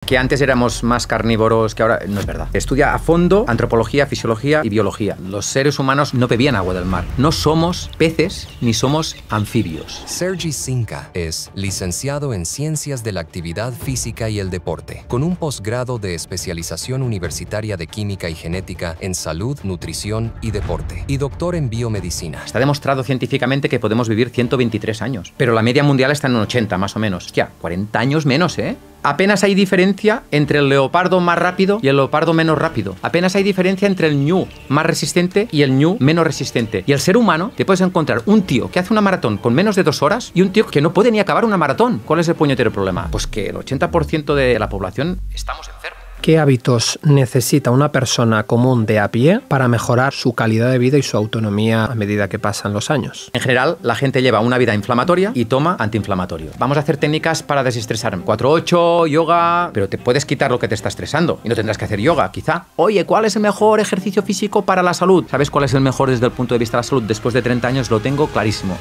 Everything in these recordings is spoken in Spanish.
Que antes éramos más carnívoros que ahora, no es verdad. Estudia a fondo antropología, fisiología y biología. Los seres humanos no bebían agua del mar. No somos peces ni somos anfibios. Sergi Cinca es licenciado en Ciencias de la Actividad Física y el Deporte, con un posgrado de especialización universitaria de Química y Genética en Salud, Nutrición y Deporte, y doctor en Biomedicina. Está demostrado científicamente que podemos vivir 123 años, pero la media mundial está en 80 más o menos. Hostia, 40 años menos, ¿eh? Apenas hay diferencia entre el leopardo más rápido y el leopardo menos rápido. Apenas hay diferencia entre el ñu más resistente y el ñu menos resistente. Y el ser humano, te puedes encontrar un tío que hace una maratón con menos de 2 horas y un tío que no puede ni acabar una maratón. ¿Cuál es el puñetero problema? Pues que el 80% de la población estamos enfermos. ¿Qué hábitos necesita una persona común de a pie para mejorar su calidad de vida y su autonomía a medida que pasan los años? En general, la gente lleva una vida inflamatoria y toma antiinflamatorio. Vamos a hacer técnicas para desestresar. 4-8, yoga, pero te puedes quitar lo que te está estresando y no tendrás que hacer yoga, quizá. Oye, ¿cuál es el mejor ejercicio físico para la salud? ¿Sabes cuál es el mejor desde el punto de vista de la salud? Después de 30 años lo tengo clarísimo.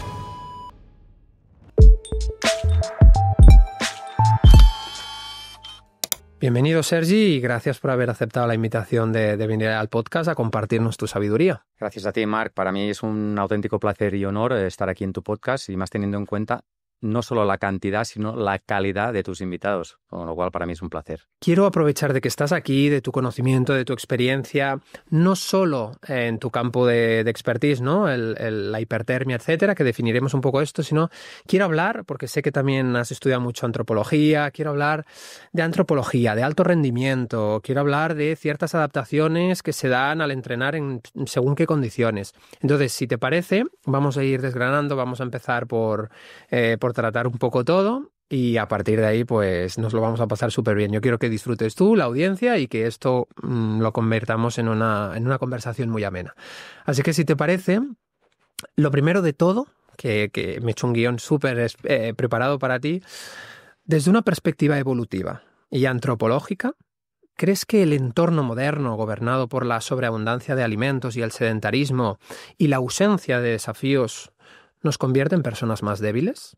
Bienvenido, Sergi, y gracias por haber aceptado la invitación de venir al podcast a compartirnos tu sabiduría. Gracias a ti, Marc. Para mí es un auténtico placer y honor estar aquí en tu podcast y más teniendo en cuenta no solo la cantidad, sino la calidad de tus invitados, con lo cual para mí es un placer. Quiero aprovechar de que estás aquí, de tu conocimiento, de tu experiencia, no solo en tu campo de expertise, ¿no? La hipertermia, etcétera, que definiremos un poco esto, sino quiero hablar, porque sé que también has estudiado mucho antropología, quiero hablar de antropología, de alto rendimiento, quiero hablar de ciertas adaptaciones que se dan al entrenar en según qué condiciones. Entonces, si te parece, vamos a ir desgranando, vamos a empezar por tratar un poco todo y a partir de ahí pues nos lo vamos a pasar súper bien. Yo quiero que disfrutes tú, la audiencia, y que esto lo convertamos en una conversación muy amena. Así que si te parece, lo primero de todo, que me he hecho un guión súper preparado para ti, desde una perspectiva evolutiva y antropológica, ¿crees que el entorno moderno gobernado por la sobreabundancia de alimentos y el sedentarismo y la ausencia de desafíos nos convierte en personas más débiles?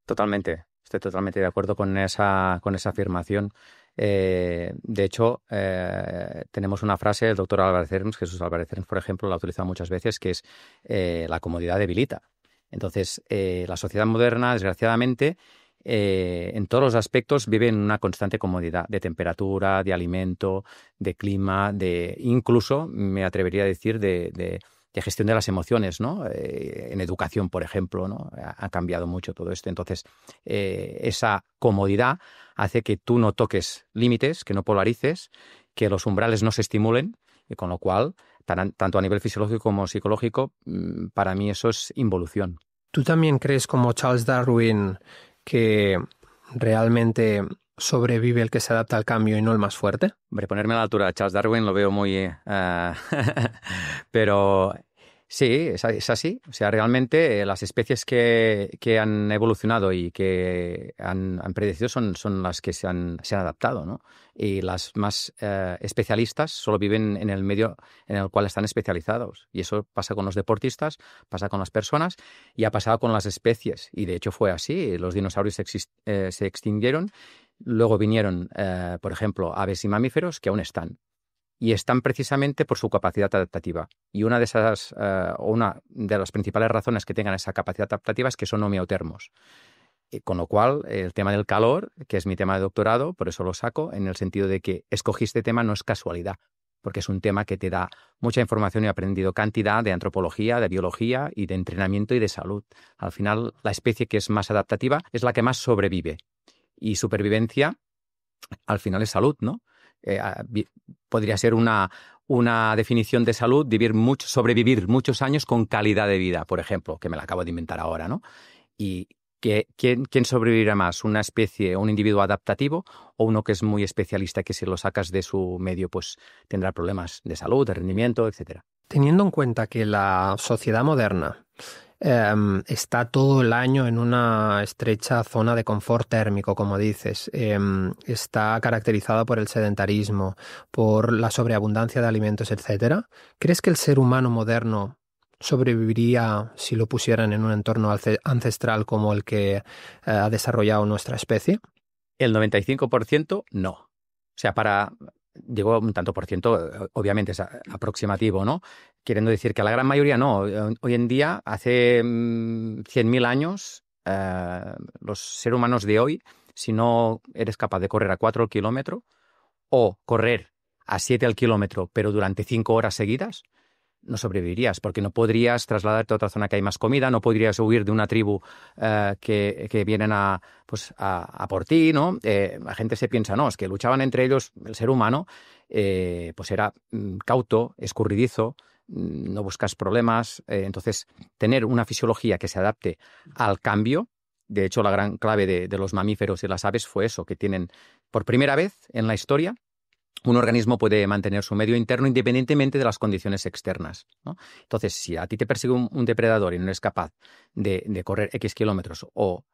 Totalmente, estoy totalmente de acuerdo con esa afirmación. De hecho, tenemos una frase del doctor Álvarez Herms, Jesús Álvarez Herms, por ejemplo, la ha utilizado muchas veces, que es la comodidad debilita. Entonces, la sociedad moderna, desgraciadamente, en todos los aspectos vive en una constante comodidad de temperatura, de alimento, de clima, incluso, me atrevería a decir, de gestión de las emociones, ¿no? En educación, por ejemplo, ¿no? Ha cambiado mucho todo esto. Entonces, esa comodidad hace que tú no toques límites, que no polarices, que los umbrales no se estimulen, y con lo cual, tanto a nivel fisiológico como psicológico, para mí eso es involución. ¿Tú también crees, como Charles Darwin, que realmente sobrevive el que se adapta al cambio y no el más fuerte? Hombre, ponerme a la altura de Charles Darwin lo veo muy... pero sí, es así. O sea, realmente las especies que han evolucionado y que han predecido son las que se han adaptado, ¿no? Y las más especialistas solo viven en el medio en el cual están especializados. Y eso pasa con los deportistas, pasa con las personas y ha pasado con las especies. Y de hecho fue así. Los dinosaurios se extinguieron. Luego vinieron, por ejemplo, aves y mamíferos que aún están. Y están precisamente por su capacidad adaptativa. Y una de las principales razones que tengan esa capacidad adaptativa es que son homeotermos. Con lo cual, el tema del calor, que es mi tema de doctorado, por eso lo saco, en el sentido de que escogí este tema no es casualidad, porque es un tema que te da mucha información y he aprendido cantidad de antropología, de biología y de entrenamiento y de salud. Al final, la especie que es más adaptativa es la que más sobrevive. Y supervivencia, al final, es salud, ¿no? Podría ser una definición de salud, sobrevivir muchos años con calidad de vida, por ejemplo, que me la acabo de inventar ahora, ¿no? Y ¿quién sobrevivirá más? ¿Una especie, un individuo adaptativo o uno que es muy especialista, que si lo sacas de su medio pues tendrá problemas de salud, de rendimiento, etcétera? Teniendo en cuenta que la sociedad moderna está todo el año en una estrecha zona de confort térmico, como dices. Está caracterizada por el sedentarismo, por la sobreabundancia de alimentos, etcétera. ¿Crees que el ser humano moderno sobreviviría si lo pusieran en un entorno ancestral como el que ha desarrollado nuestra especie? El 95% no. sea, digo un tanto por ciento, obviamente es aproximativo, ¿no? Queriendo decir que la gran mayoría no. Hoy en día, hace 100.000 años, los seres humanos de hoy, si no eres capaz de correr a 4 al kilómetro o correr a 7 al kilómetro, pero durante 5 horas seguidas, no sobrevivirías, porque no podrías trasladarte a otra zona que hay más comida, no podrías huir de una tribu que vienen a por ti, ¿no? La gente se piensa, no, es que luchaban entre ellos, el ser humano, pues era cauto, escurridizo, no buscas problemas, entonces tener una fisiología que se adapte al cambio. De hecho, la gran clave de los mamíferos y las aves fue eso, que tienen por primera vez en la historia un organismo puede mantener su medio interno independientemente de las condiciones externas, ¿no? Entonces, si a ti te persigue un depredador y no eres capaz de correr X kilómetros o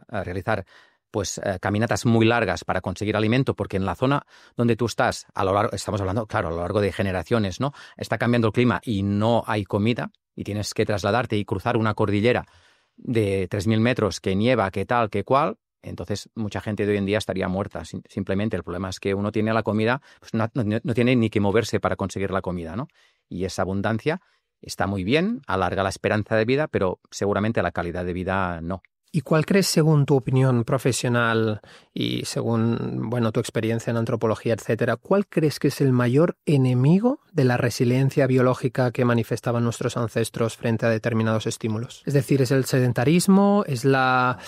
realizar caminatas muy largas para conseguir alimento, porque en la zona donde tú estás, estamos hablando, claro, a lo largo de generaciones, ¿no? Está cambiando el clima y no hay comida y tienes que trasladarte y cruzar una cordillera de 3.000 metros que nieva, que tal, que cual. Entonces, mucha gente de hoy en día estaría muerta. Simplemente el problema es que uno tiene la comida, pues no tiene ni que moverse para conseguir la comida, ¿no? Y esa abundancia está muy bien, alarga la esperanza de vida, pero seguramente la calidad de vida no. ¿Y cuál crees, según tu opinión profesional y según, tu experiencia en antropología, etcétera, cuál crees que es el mayor enemigo de la resiliencia biológica que manifestaban nuestros ancestros frente a determinados estímulos? Es decir, ¿es el sedentarismo? ¿Es la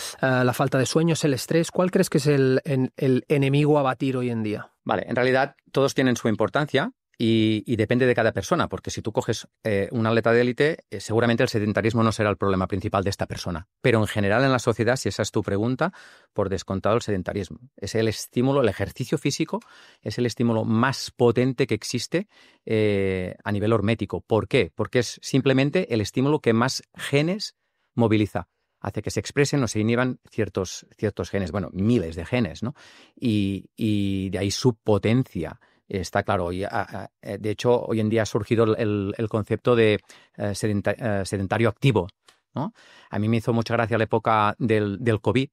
falta de sueño? ¿Es el estrés? ¿Cuál crees que es el enemigo a batir hoy en día? Vale, en realidad todos tienen su importancia. Y depende de cada persona, porque si tú coges un atleta de élite, seguramente el sedentarismo no será el problema principal de esta persona. Pero en general en la sociedad, si esa es tu pregunta, por descontado el sedentarismo. Es el estímulo, el ejercicio físico, es el estímulo más potente que existe a nivel hormético. ¿Por qué? Porque es simplemente el estímulo que más genes moviliza. Hace que se expresen o se inhiban ciertos genes, miles de genes, ¿no? Y de ahí su potencia. Está claro, de hecho, hoy en día ha surgido el concepto de sedentario activo, ¿no? A mí me hizo mucha gracia la época del COVID,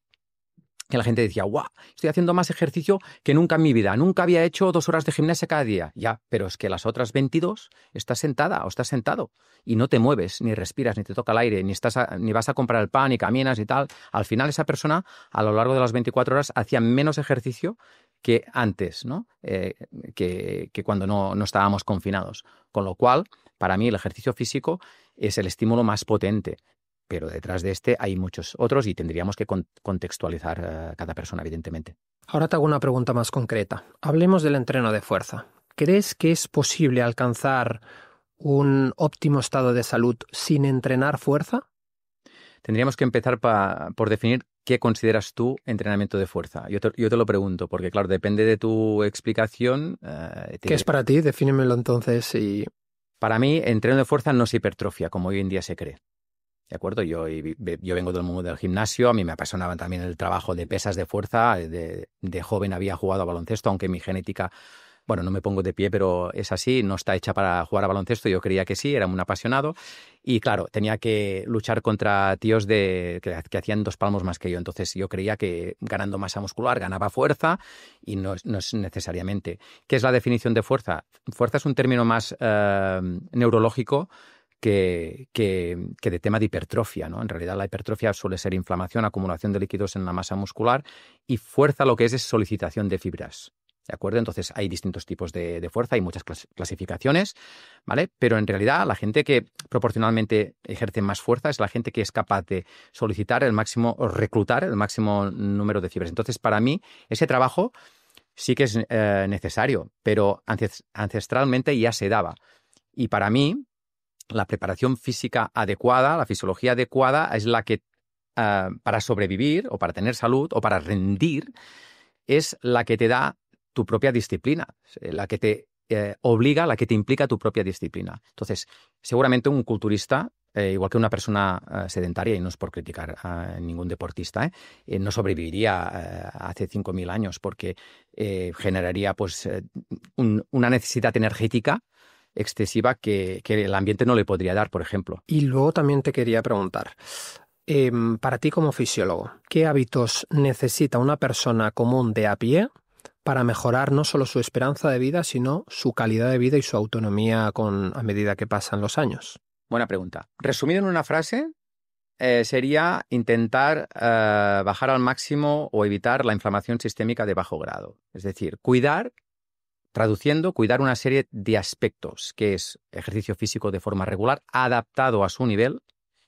que la gente decía, ¡guau! Estoy haciendo más ejercicio que nunca en mi vida. Nunca había hecho 2 horas de gimnasia cada día. Ya, pero es que las otras 22 estás sentada o estás sentado y no te mueves, ni respiras, ni te toca el aire, ni vas a comprar el pan, ni caminas y tal. Al final esa persona, a lo largo de las 24 horas, hacía menos ejercicio que antes, ¿no? Que cuando no estábamos confinados. Con lo cual, para mí, el ejercicio físico es el estímulo más potente. Pero detrás de este hay muchos otros y tendríamos que contextualizar cada persona, evidentemente. Ahora te hago una pregunta más concreta. Hablemos del entreno de fuerza. ¿Crees que es posible alcanzar un óptimo estado de salud sin entrenar fuerza? Tendríamos que empezar por definir qué consideras tú entrenamiento de fuerza. Yo te lo pregunto, porque claro, depende de tu explicación. ¿Qué es para ti? Defínemelo entonces. Para mí, entreno de fuerza no es hipertrofia, como hoy en día se cree. ¿De acuerdo? Yo vengo del mundo del gimnasio, a mí me apasionaba también el trabajo de pesas de fuerza. De joven había jugado a baloncesto, aunque mi genética, no me pongo de pie, pero es así, no está hecha para jugar a baloncesto. Yo creía que sí, era un apasionado. Y claro, tenía que luchar contra tíos que hacían 2 palmos más que yo. Entonces yo creía que ganando masa muscular ganaba fuerza y no es necesariamente. ¿Qué es la definición de fuerza? Fuerza es un término más neurológico que de tema de hipertrofia, ¿no? En realidad la hipertrofia suele ser inflamación, acumulación de líquidos en la masa muscular, y fuerza lo que es solicitación de fibras, ¿de acuerdo? Entonces hay distintos tipos de fuerza, hay muchas clasificaciones, ¿vale? Pero en realidad la gente que proporcionalmente ejerce más fuerza es la gente que es capaz de solicitar el máximo, o reclutar el máximo número de fibras. Entonces, para mí, ese trabajo sí que es necesario, pero ancestralmente ya se daba. Y para mí, la preparación física adecuada, la fisiología adecuada es la que para sobrevivir o para tener salud o para rendir es la que te da tu propia disciplina, la que te obliga, la que te implica tu propia disciplina. Entonces, seguramente un culturista, igual que una persona sedentaria, y no es por criticar a ningún deportista, no sobreviviría hace 5.000 años porque generaría una necesidad energética excesiva que el ambiente no le podría dar, por ejemplo. Y luego también te quería preguntar, para ti como fisiólogo, ¿qué hábitos necesita una persona común de a pie para mejorar no solo su esperanza de vida, sino su calidad de vida y su autonomía a medida que pasan los años? Buena pregunta. Resumido en una frase, sería intentar bajar al máximo o evitar la inflamación sistémica de bajo grado. Es decir, cuidar una serie de aspectos, que es ejercicio físico de forma regular, adaptado a su nivel,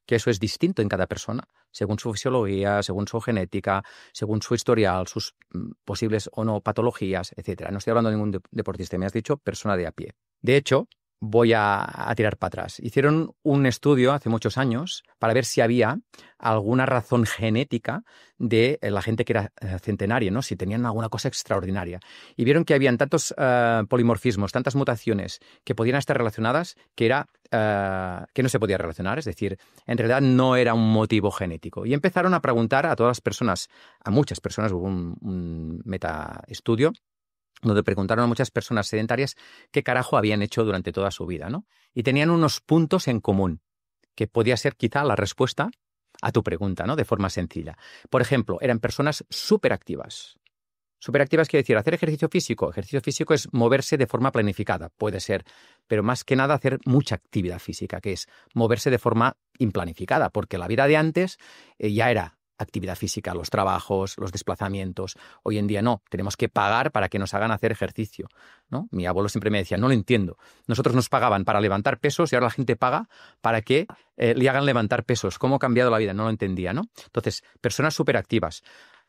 que eso es distinto en cada persona, según su fisiología, según su genética, según su historial, sus posibles o no patologías, etc. No estoy hablando de ningún deportista, me has dicho persona de a pie. De hecho, voy a tirar para atrás. Hicieron un estudio hace muchos años para ver si había alguna razón genética de la gente que era centenaria, ¿no? Si tenían alguna cosa extraordinaria. Y vieron que habían tantos polimorfismos, tantas mutaciones que podían estar relacionadas que no se podía relacionar. Es decir, en realidad no era un motivo genético. Y empezaron a preguntar a todas las personas, a muchas personas, hubo un metaestudio, donde preguntaron a muchas personas sedentarias qué carajo habían hecho durante toda su vida, ¿no? Y tenían unos puntos en común, que podía ser quizá la respuesta a tu pregunta, ¿no? De forma sencilla. Por ejemplo, eran personas súper activas. Súper activas quiere decir hacer ejercicio físico. Ejercicio físico es moverse de forma planificada, puede ser, pero más que nada hacer mucha actividad física, que es moverse de forma implanificada, porque la vida de antes ya era actividad física, los trabajos, los desplazamientos. Hoy en día no, tenemos que pagar para que nos hagan hacer ejercicio, ¿no? Mi abuelo siempre me decía, no lo entiendo. Nosotros nos pagaban para levantar pesos y ahora la gente paga para que le hagan levantar pesos. ¿Cómo ha cambiado la vida? No lo entendía, ¿no? Entonces, personas súper activas.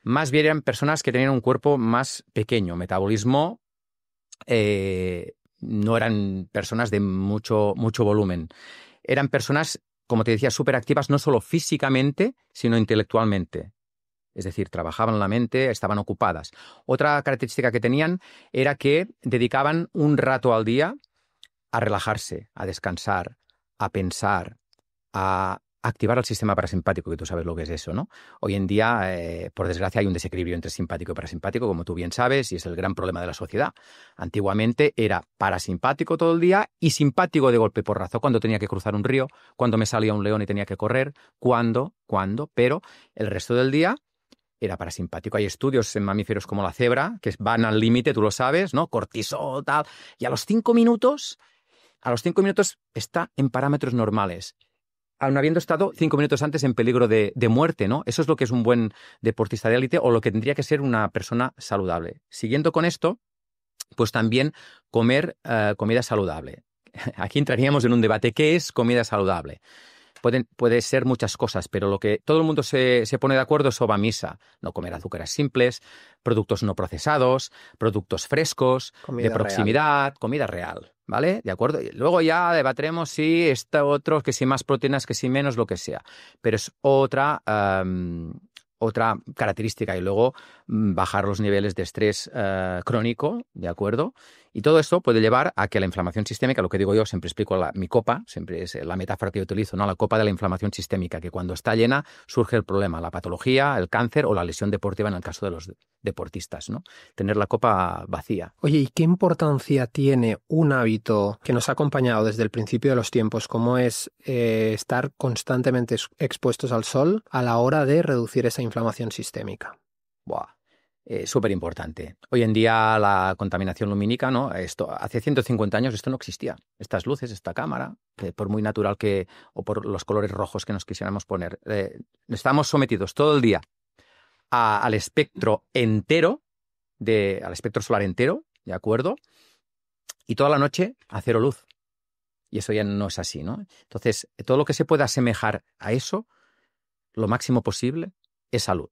Más bien eran personas que tenían un cuerpo más pequeño, metabolismo, no eran personas de mucho volumen. Eran personas, como te decía, súper activas no solo físicamente, sino intelectualmente. Es decir, trabajaban la mente, estaban ocupadas. Otra característica que tenían era que dedicaban un rato al día a relajarse, a descansar, a pensar, a activar el sistema parasimpático, que tú sabes lo que es eso, ¿no? Hoy en día, por desgracia, hay un desequilibrio entre simpático y parasimpático, como tú bien sabes, y es el gran problema de la sociedad. Antiguamente era parasimpático todo el día y simpático de golpe porrazo, cuando tenía que cruzar un río, cuando me salía un león y tenía que correr, pero el resto del día era parasimpático. Hay estudios en mamíferos como la cebra, que van al límite, tú lo sabes, ¿no? Cortisol, tal, y a los 5 minutos está en parámetros normales, aun habiendo estado 5 minutos antes en peligro de muerte, ¿no? Eso es lo que es un buen deportista de élite o lo que tendría que ser una persona saludable. Siguiendo con esto, pues también comer comida saludable. Aquí entraríamos en un debate. ¿Qué es comida saludable? Puede ser muchas cosas, pero lo que todo el mundo se pone de acuerdo es va a misa. No comer azúcares simples, productos no procesados, productos frescos, comida de proximidad, real. Comida real, ¿vale? ¿De acuerdo? Y luego ya debatremos si está otro, que si más proteínas, que si menos, lo que sea. Pero es otra característica. Y luego bajar los niveles de estrés crónico, ¿de acuerdo? Y todo esto puede llevar a que la inflamación sistémica, lo que digo yo, siempre explico mi copa, siempre es la metáfora que yo utilizo, ¿no? La copa de la inflamación sistémica, que cuando está llena surge el problema, la patología, el cáncer o la lesión deportiva en el caso de los deportistas, ¿no? Tener la copa vacía. Oye, ¿y qué importancia tiene un hábito que nos ha acompañado desde el principio de los tiempos, como es estar constantemente expuestos al sol a la hora de reducir esa inflamación sistémica? Buah. Súper importante. Hoy en día la contaminación lumínica, ¿no? Hace 150 años esto no existía. Estas luces, esta cámara, por muy natural o por los colores rojos que nos quisiéramos poner, estamos sometidos todo el día al espectro entero, al espectro solar entero, ¿de acuerdo? Y toda la noche a cero luz. Y eso ya no es así, ¿no? Entonces, todo lo que se pueda asemejar a eso, lo máximo posible, es salud.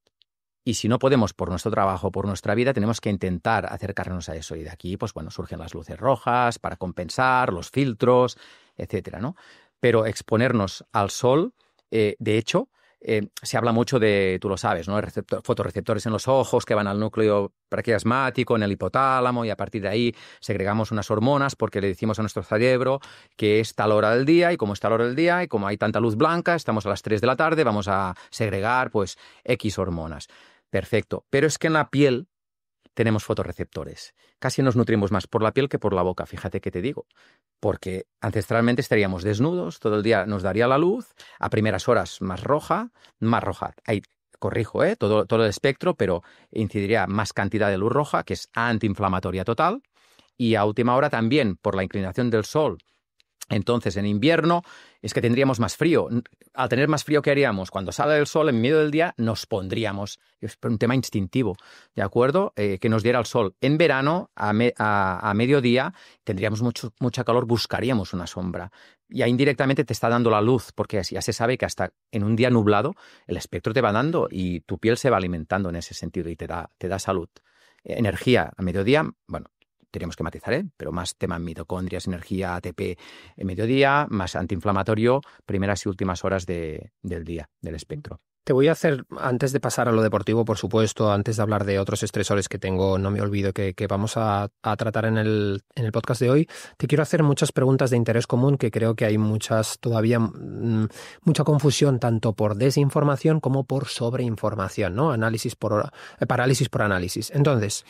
Y si no podemos por nuestro trabajo, por nuestra vida, tenemos que intentar acercarnos a eso. Y de aquí, pues bueno, surgen las luces rojas para compensar, los filtros, etcétera, ¿no? Pero exponernos al sol, de hecho, se habla mucho de, tú lo sabes, ¿no? Fotorreceptores en los ojos que van al núcleo prequiasmático, en el hipotálamo, y a partir de ahí segregamos unas hormonas porque le decimos a nuestro cerebro que es tal hora del día, y como es tal hora del día, y como hay tanta luz blanca, estamos a las 3 de la tarde, vamos a segregar, pues, X hormonas. Perfecto. Pero es que en la piel tenemos fotorreceptores. Casi nos nutrimos más por la piel que por la boca, fíjate que te digo. Porque ancestralmente estaríamos desnudos, todo el día nos daría la luz, a primeras horas más roja. corrijo, todo el espectro, pero incidiría más cantidad de luz roja, que es antiinflamatoria total, y a última hora también por la inclinación del sol. Entonces, en invierno es que tendríamos más frío. Al tener más frío, ¿qué haríamos? Cuando sale el sol en medio del día, nos pondríamos. Es un tema instintivo, ¿de acuerdo? Que nos diera el sol. En verano, a mediodía, tendríamos mucha calor, buscaríamos una sombra. Y ahí indirectamente te está dando la luz, porque ya se sabe que hasta en un día nublado el espectro te va dando y tu piel se va alimentando en ese sentido y te da salud. Energía a mediodía, bueno, tenemos que matizar, pero más tema mitocondrias, energía, ATP en mediodía, más antiinflamatorio, primeras y últimas horas del día, del espectro. Te voy a hacer, antes de pasar a lo deportivo, por supuesto, antes de hablar de otros estresores que tengo, no me olvido que vamos a tratar en el podcast de hoy, te quiero hacer muchas preguntas de interés común, que creo que hay todavía mucha confusión, tanto por desinformación como por sobreinformación, ¿no? Parálisis por análisis. Entonces,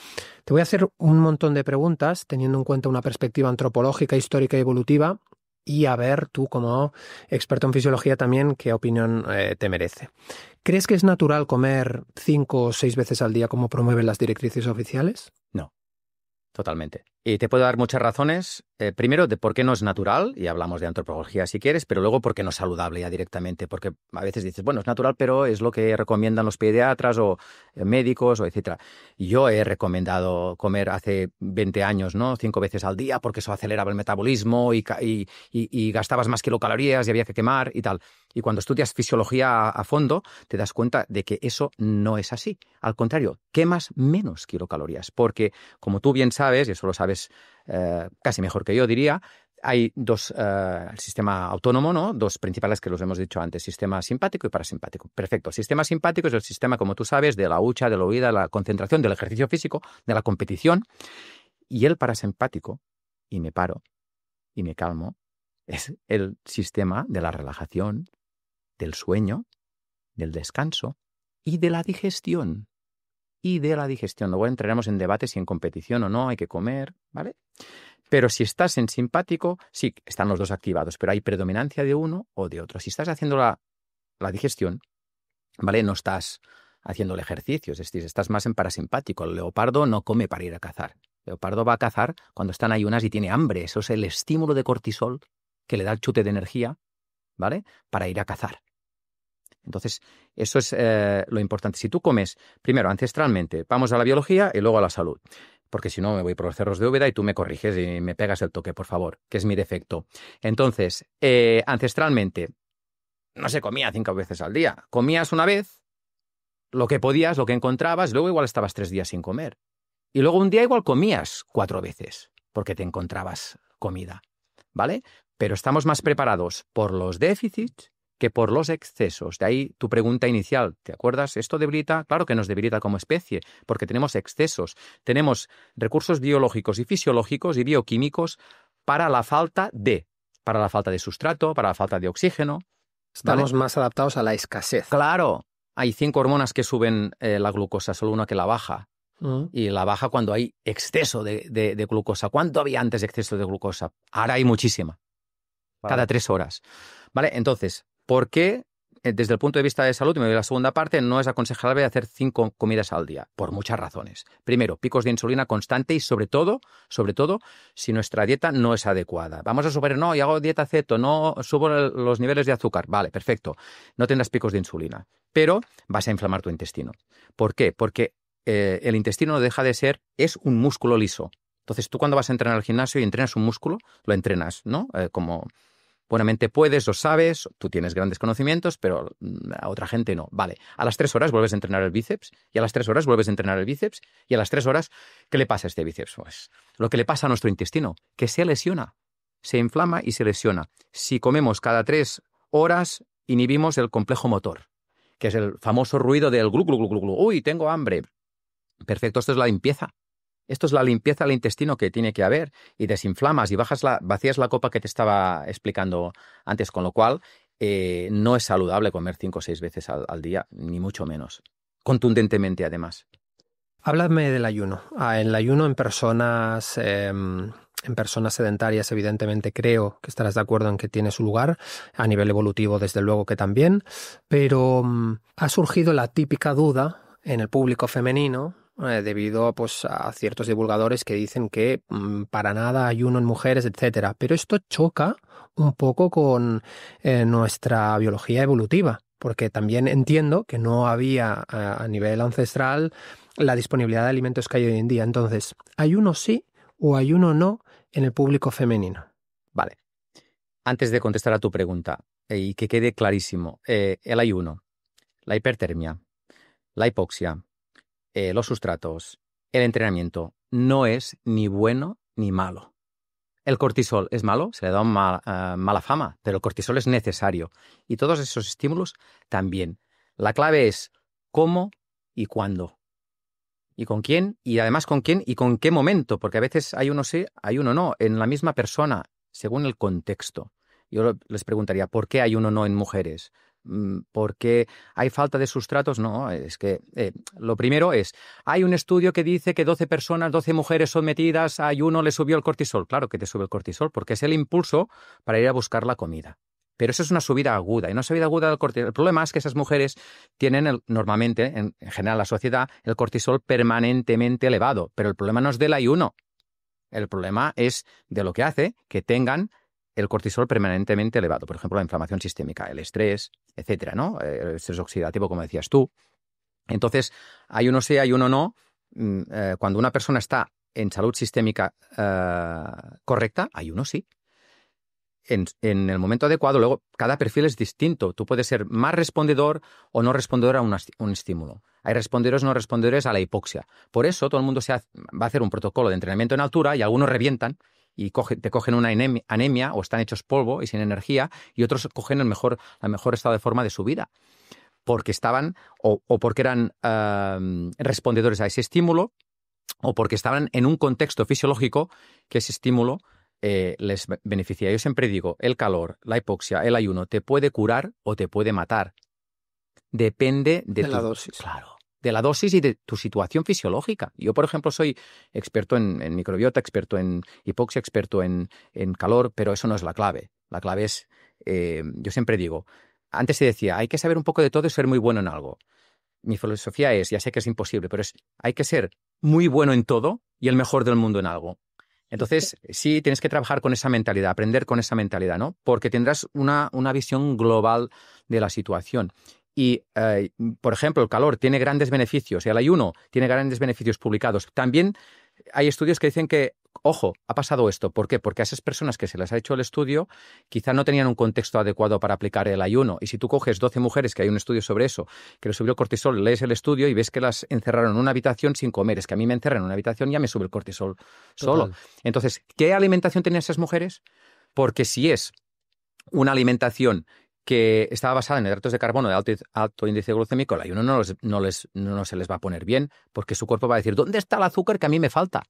te voy a hacer un montón de preguntas, teniendo en cuenta una perspectiva antropológica, histórica y evolutiva, y a ver tú, como experto en fisiología también, qué opinión te merece. ¿Crees que es natural comer 5 o 6 veces al día como promueven las directrices oficiales? No, totalmente. Y te puedo dar muchas razones. Primero, de por qué no es natural, y hablamos de antropología si quieres, pero luego por qué no es saludable ya directamente. Porque a veces dices, bueno, es natural, pero es lo que recomiendan los pediatras o médicos, o etcétera. Yo he recomendado comer hace 20 años, ¿no? 5 veces al día, porque eso aceleraba el metabolismo y gastabas más kilocalorías y había que quemar y tal. Y cuando estudias fisiología a fondo, te das cuenta de que eso no es así. Al contrario, quemas menos kilocalorías, porque como tú bien sabes, y eso lo sabes casi mejor que yo diría, hay dos, el sistema autónomo, ¿no? Dos principales que los hemos dicho antes, sistema simpático y parasimpático. Perfecto. El sistema simpático es el sistema, como tú sabes, de la hucha, de la huida, la concentración, del ejercicio físico, de la competición. Y el parasimpático, y me paro y me calmo, es el sistema de la relajación, del sueño, del descanso y de la digestión. Luego entraremos en debate si en competición o no hay que comer, ¿vale? Pero si estás en simpático, sí, están los dos activados, pero hay predominancia de uno o de otro. Si estás haciendo la digestión, ¿vale? No estás haciendo el ejercicio, es decir, estás más en parasimpático. El leopardo no come para ir a cazar. El leopardo va a cazar cuando está en ayunas y tiene hambre. Eso es el estímulo de cortisol que le da el chute de energía, ¿vale? Para ir a cazar. Entonces, eso es lo importante. Si tú comes, primero, ancestralmente, vamos a la biología y luego a la salud. Porque si no me voy por los cerros de Úbeda y tú me corriges y me pegas el toque, por favor, que es mi defecto. Entonces, ancestralmente, no se comía 5 veces al día. Comías una vez, lo que podías, lo que encontrabas, luego igual estabas 3 días sin comer. Y luego un día igual comías 4 veces, porque te encontrabas comida, ¿vale? Pero estamos más preparados por los déficits que por los excesos. De ahí tu pregunta inicial, ¿te acuerdas? ¿Esto debilita? Claro que nos debilita como especie, porque tenemos excesos, tenemos recursos biológicos y fisiológicos y bioquímicos para la falta de sustrato, para la falta de oxígeno. Estamos más adaptados a la escasez. Claro, hay 5 hormonas que suben la glucosa, solo una que la baja. Y la baja cuando hay exceso de glucosa. ¿Cuánto había antes de exceso de glucosa? Ahora hay muchísima. Cada 3 horas. ¿Vale? Entonces, ¿por qué, desde el punto de vista de salud, y me voy a la segunda parte, no es aconsejable hacer 5 comidas al día? Por muchas razones. Primero, picos de insulina constante y sobre todo, si nuestra dieta no es adecuada. Vamos a subir, no, y hago dieta ceto, no subo los niveles de azúcar. Vale, perfecto. No tendrás picos de insulina, pero vas a inflamar tu intestino. ¿Por qué? Porque el intestino no deja de ser, es un músculo liso. Entonces, tú cuando vas a entrenar al gimnasio y entrenas un músculo, lo entrenas, ¿no? Como buenamente puedes, lo sabes, tú tienes grandes conocimientos, pero a otra gente no. Vale, a las 3 horas vuelves a entrenar el bíceps, y a las 3 horas vuelves a entrenar el bíceps, y a las 3 horas, ¿qué le pasa a este bíceps? Pues lo que le pasa a nuestro intestino, que se lesiona, se inflama y se lesiona. Si comemos cada 3 horas, inhibimos el complejo motor, que es el famoso ruido del glu, glu, glu, glu, glu. Uy, tengo hambre. Perfecto, esto es la limpieza. Esto es la limpieza del intestino que tiene que haber, y desinflamas y vacías la copa que te estaba explicando antes, con lo cual no es saludable comer 5 o 6 veces al día, ni mucho menos. Contundentemente, además. Háblame del ayuno. El ayuno en personas en personas sedentarias, evidentemente creo que estarás de acuerdo en que tiene su lugar, a nivel evolutivo desde luego que también, pero ha surgido la típica duda en el público femenino debido pues, a ciertos divulgadores que dicen que para nada ayuno en mujeres, etcétera. Pero esto choca un poco con nuestra biología evolutiva, porque también entiendo que no había a nivel ancestral la disponibilidad de alimentos que hay hoy en día. Entonces, ¿ayuno sí o ayuno no en el público femenino? Vale. Antes de contestar a tu pregunta, y que quede clarísimo, el ayuno, la hipertermia, la hipoxia, los sustratos, el entrenamiento, no es ni bueno ni malo. El cortisol es malo, se le da mala fama, pero el cortisol es necesario. Y todos esos estímulos también. La clave es cómo y cuándo. Y con quién, y además con quién y con qué momento, porque a veces hay uno sí, hay uno no, en la misma persona, según el contexto. Yo les preguntaría, ¿por qué hay uno no en mujeres? ¿Por qué hay falta de sustratos? No, es que lo primero es, hay un estudio que dice que 12 mujeres sometidas a ayuno les subió el cortisol. Claro que te sube el cortisol, porque es el impulso para ir a buscar la comida. Pero eso es una subida aguda, y una subida aguda del cortisol. El problema es que esas mujeres tienen normalmente, en general la sociedad, el cortisol permanentemente elevado. Pero el problema no es del ayuno. El problema es de lo que hace que tengan el cortisol permanentemente elevado. Por ejemplo, la inflamación sistémica, el estrés, etcétera, ¿no? El estrés oxidativo, como decías tú. Entonces, ayuno sí, ayuno no. Cuando una persona está en salud sistémica correcta, ayuno sí. En el momento adecuado, luego cada perfil es distinto. Tú puedes ser más respondedor o no respondedor a un estímulo. Hay respondedores o no respondedores a la hipoxia. Por eso todo el mundo va a hacer un protocolo de entrenamiento en altura y algunos revientan y te cogen una anemia o están hechos polvo y sin energía, y otros cogen el mejor estado de forma de su vida. Porque estaban o porque eran respondedores a ese estímulo, o porque estaban en un contexto fisiológico que ese estímulo les beneficia. Yo siempre digo, el calor, la hipoxia, el ayuno te puede curar o te puede matar. Depende de la dosis. Claro, de la dosis y de tu situación fisiológica. Yo, por ejemplo, soy experto en microbiota, experto en hipoxia, experto en calor, pero eso no es la clave. La clave es, yo siempre digo, antes se decía, hay que saber un poco de todo y ser muy bueno en algo. Mi filosofía es, ya sé que es imposible, pero hay que ser muy bueno en todo y el mejor del mundo en algo. Entonces, sí, tienes que trabajar con esa mentalidad, aprender con esa mentalidad, ¿no? Porque tendrás una visión global de la situación. Y, por ejemplo, el calor tiene grandes beneficios y el ayuno tiene grandes beneficios publicados. También hay estudios que dicen que, ojo, ha pasado esto. ¿Por qué? Porque a esas personas que se les ha hecho el estudio quizá no tenían un contexto adecuado para aplicar el ayuno. Y si tú coges 12 mujeres, que hay un estudio sobre eso, que les subió el cortisol, lees el estudio y ves que las encerraron en una habitación sin comer. Es que a mí me encerran en una habitación y ya me sube el cortisol solo. Total. Entonces, ¿qué alimentación tenían esas mujeres? Porque si es una alimentación que estaba basada en hidratos de carbono de alto índice glucémico, el ayuno no se les va a poner bien, porque su cuerpo va a decir, ¿dónde está el azúcar que a mí me falta?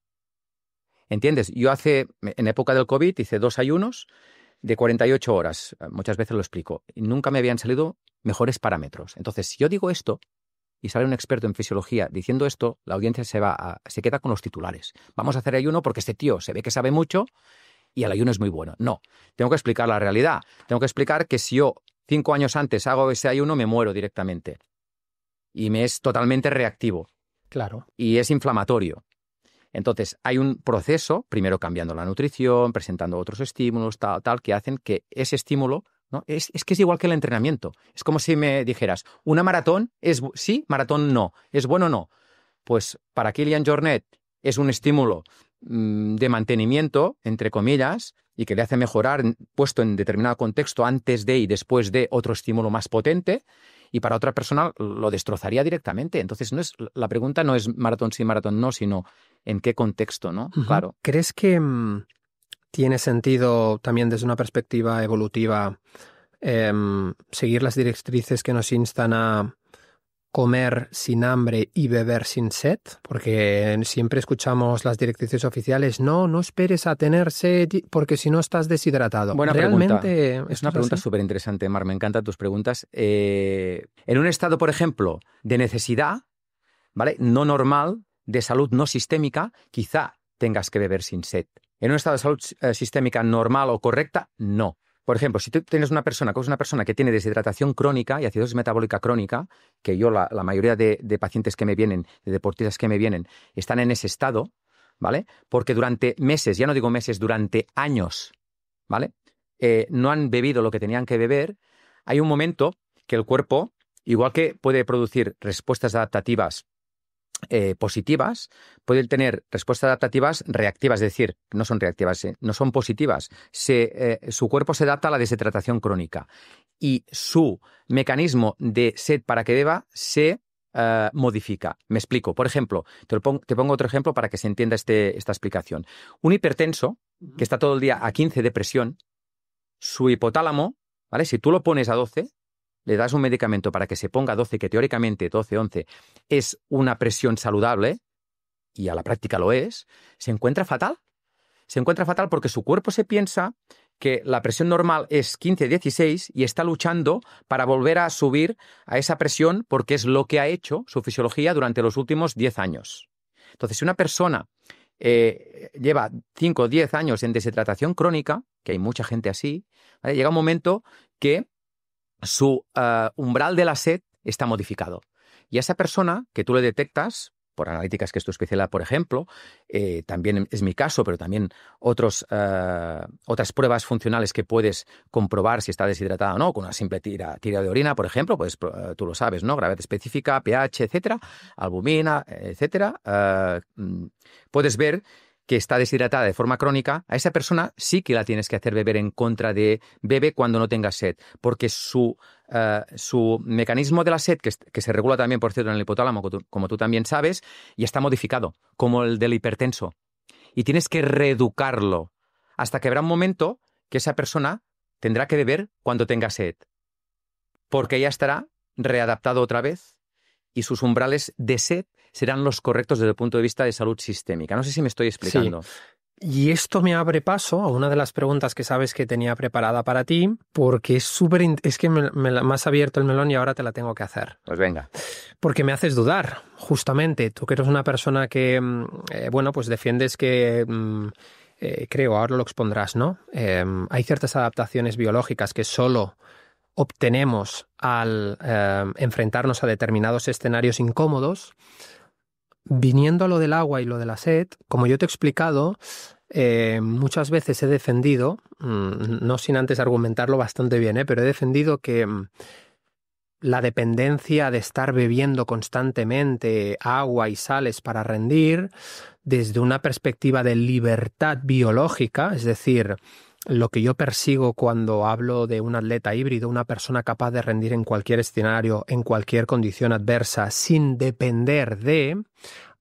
¿Entiendes? Yo en época del COVID, hice 2 ayunos de 48 horas. Muchas veces lo explico. Y nunca me habían salido mejores parámetros. Entonces, si yo digo esto y sale un experto en fisiología diciendo esto, la audiencia se queda con los titulares. Vamos a hacer ayuno porque este tío se ve que sabe mucho y el ayuno es muy bueno. No, tengo que explicar la realidad. Tengo que explicar que si yo 5 años antes hago ese ayuno, me muero directamente. Y me es totalmente reactivo. Claro. Y es inflamatorio. Entonces, hay un proceso, primero cambiando la nutrición, presentando otros estímulos, tal, que hacen que ese estímulo, ¿no? Es que es igual que el entrenamiento. Es como si me dijeras, ¿una maratón es sí? Maratón no. ¿Es bueno o no? Pues para Kilian Jornet es un estímulo de mantenimiento, entre comillas, y que le hace mejorar puesto en determinado contexto antes de y después de otro estímulo más potente, y para otra persona lo destrozaría directamente. Entonces, la pregunta no es maratón sí, maratón no, sino en qué contexto, ¿no? Uh-huh. Claro. ¿Crees que tiene sentido también desde una perspectiva evolutiva seguir las directrices que nos instan a comer sin hambre y beber sin sed? Porque siempre escuchamos las directrices oficiales, no esperes a tener sed porque si no estás deshidratado. Buena ¿Realmente pregunta. Es una pregunta súper interesante, Mar, me encantan tus preguntas. En un estado, por ejemplo, de necesidad, ¿vale? No normal, de salud no sistémica, quizá tengas que beber sin sed. En un estado de salud sistémica normal o correcta, no. Por ejemplo, si tú tienes una persona que tiene deshidratación crónica y acidosis metabólica crónica, que yo la mayoría de pacientes que me vienen, de deportistas que me vienen, están en ese estado, ¿vale? Porque durante meses, ya no digo meses, durante años, ¿vale? No han bebido lo que tenían que beber. Hay un momento que el cuerpo, igual que puede producir respuestas adaptativas positivas, pueden tener respuestas adaptativas reactivas, es decir, no son reactivas, no son positivas. Su cuerpo se adapta a la deshidratación crónica y su mecanismo de sed para que beba se modifica. Me explico. Por ejemplo, te pongo otro ejemplo para que se entienda esta explicación. Un hipertenso que está todo el día a 15 de presión, su hipotálamo, ¿vale? Si tú lo pones a 12, le das un medicamento para que se ponga a 12, que teóricamente 12, 11 es una presión saludable, y a la práctica lo es, se encuentra fatal. Se encuentra fatal porque su cuerpo se piensa que la presión normal es 15, 16 y está luchando para volver a subir a esa presión porque es lo que ha hecho su fisiología durante los últimos 10 años. Entonces, si una persona lleva 5 o 10 años en deshidratación crónica, que hay mucha gente así, ¿vale? Llega un momento que su umbral de la sed está modificado. Y a esa persona que tú le detectas, por analíticas que es tu especialidad, por ejemplo, también es mi caso, pero también otras pruebas funcionales que puedes comprobar si está deshidratada o no, con una simple tira de orina, por ejemplo, pues tú lo sabes, ¿no? Gravedad específica, pH, etcétera, albumina, etcétera. Puedes ver que está deshidratada de forma crónica. A esa persona sí que la tienes que hacer beber en contra de bebe cuando no tenga sed, porque su mecanismo de la sed, que se regula también, por cierto, en el hipotálamo, como tú también sabes, y está modificado, como el del hipertenso. Y tienes que reeducarlo hasta que habrá un momento que esa persona tendrá que beber cuando tenga sed, porque ya estará readaptado otra vez y sus umbrales de sed serán los correctos desde el punto de vista de salud sistémica. No sé si me estoy explicando. Sí. Y esto me abre paso a una de las preguntas que sabes que tenía preparada para ti, porque es que me has abierto el melón y ahora te la tengo que hacer. Pues venga. Porque me haces dudar, justamente. Tú que eres una persona que, pues defiendes que, creo, ahora lo expondrás, ¿no? Hay ciertas adaptaciones biológicas que solo obtenemos al enfrentarnos a determinados escenarios incómodos. Viniendo a lo del agua y lo de la sed, como yo te he explicado, muchas veces he defendido, no sin antes argumentarlo bastante bien, pero he defendido que la dependencia de estar bebiendo constantemente agua y sales para rendir, desde una perspectiva de libertad biológica, es decir, lo que yo persigo cuando hablo de un atleta híbrido, una persona capaz de rendir en cualquier escenario, en cualquier condición adversa, sin depender de,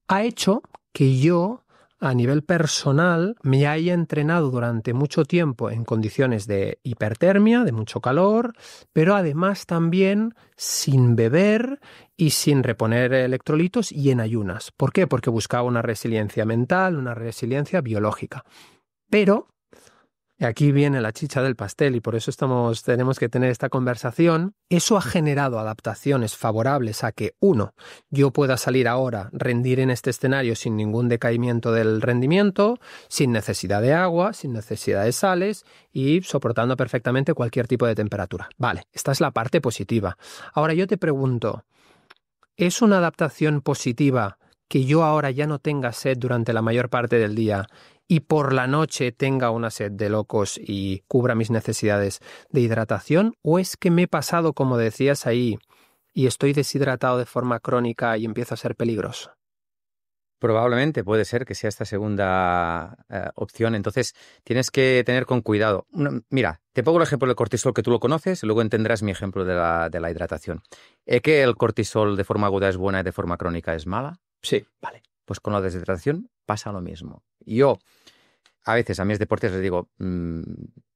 ha hecho que yo, a nivel personal, me haya entrenado durante mucho tiempo en condiciones de hipertermia, de mucho calor, pero además también sin beber y sin reponer electrolitos y en ayunas. ¿Por qué? Porque buscaba una resiliencia mental, una resiliencia biológica. Pero aquí viene la chicha del pastel y por eso tenemos que tener esta conversación. Eso ha generado adaptaciones favorables a que, uno, yo pueda salir ahora, rendir en este escenario sin ningún decaimiento del rendimiento, sin necesidad de agua, sin necesidad de sales y soportando perfectamente cualquier tipo de temperatura. Vale, esta es la parte positiva. Ahora yo te pregunto, ¿es una adaptación positiva que yo ahora ya no tenga sed durante la mayor parte del día y por la noche tenga una sed de locos y cubra mis necesidades de hidratación? ¿O es que me he pasado, como decías ahí, y estoy deshidratado de forma crónica y empiezo a ser peligroso? Probablemente puede ser que sea esta segunda opción. Entonces, tienes que tener con cuidado. Mira, te pongo el ejemplo del cortisol que tú lo conoces y luego entenderás mi ejemplo de la hidratación. ¿Es que el cortisol de forma aguda es buena y de forma crónica es mala? Sí. Vale. Pues con la deshidratación pasa lo mismo. Yo, a veces, a mis deportistas les digo,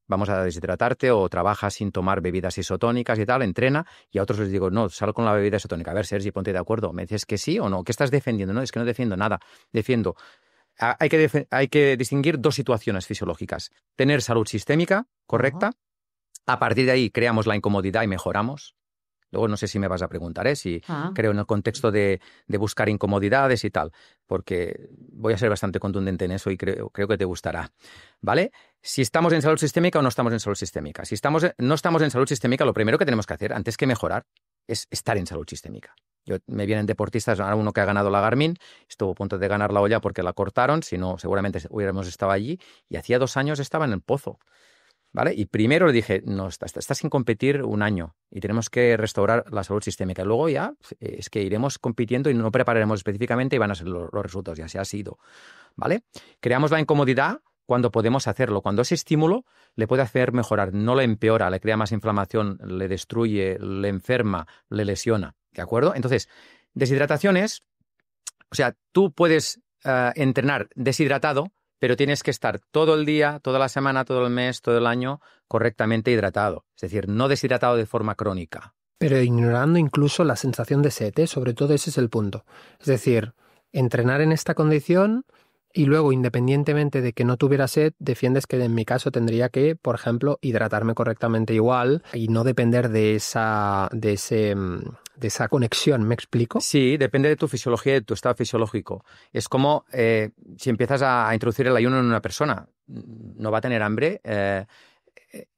vamos a deshidratarte o trabaja sin tomar bebidas isotónicas y tal, entrena, y a otros les digo, no, sal con la bebida isotónica. A ver, Sergi, ponte de acuerdo. ¿Me dices que sí o no? ¿Qué estás defendiendo? No, es que no defiendo nada. Defiendo. Hay que distinguir dos situaciones fisiológicas. Tener salud sistémica correcta. A partir de ahí creamos la incomodidad y mejoramos. Luego no sé si me vas a preguntar, si creo en el contexto de buscar incomodidades y tal, porque voy a ser bastante contundente en eso y creo que te gustará, ¿vale? Si estamos en salud sistémica o no estamos en salud sistémica. Si no estamos en salud sistémica, lo primero que tenemos que hacer, antes que mejorar, es estar en salud sistémica. Me vienen deportistas, ahora uno que ha ganado la Garmin, estuvo a punto de ganar la olla porque la cortaron, si no, seguramente hubiéramos estado allí, y hacía 2 años estaba en el pozo, ¿vale? Y primero le dije, no, estás sin competir 1 año y tenemos que restaurar la salud sistémica. Luego ya es que iremos compitiendo y no prepararemos específicamente y van a ser los resultados, y así ha sido, ¿vale? Creamos la incomodidad cuando podemos hacerlo. Cuando ese estímulo le puede hacer mejorar, no le empeora, le crea más inflamación, le destruye, le enferma, le lesiona, ¿de acuerdo? Entonces, deshidratación es, o sea, tú puedes entrenar deshidratado, pero tienes que estar todo el día, toda la semana, todo el mes, todo el año correctamente hidratado. Es decir, no deshidratado de forma crónica. Pero ignorando incluso la sensación de sed, ¿eh? Sobre todo ese es el punto. Es decir, entrenar en esta condición y luego, independientemente de que no tuviera sed, defiendes que en mi caso tendría que, por ejemplo, hidratarme correctamente igual y no depender de esa conexión, ¿me explico? Sí, depende de tu fisiología y de tu estado fisiológico. Es como si empiezas a introducir el ayuno en una persona, no va a tener hambre.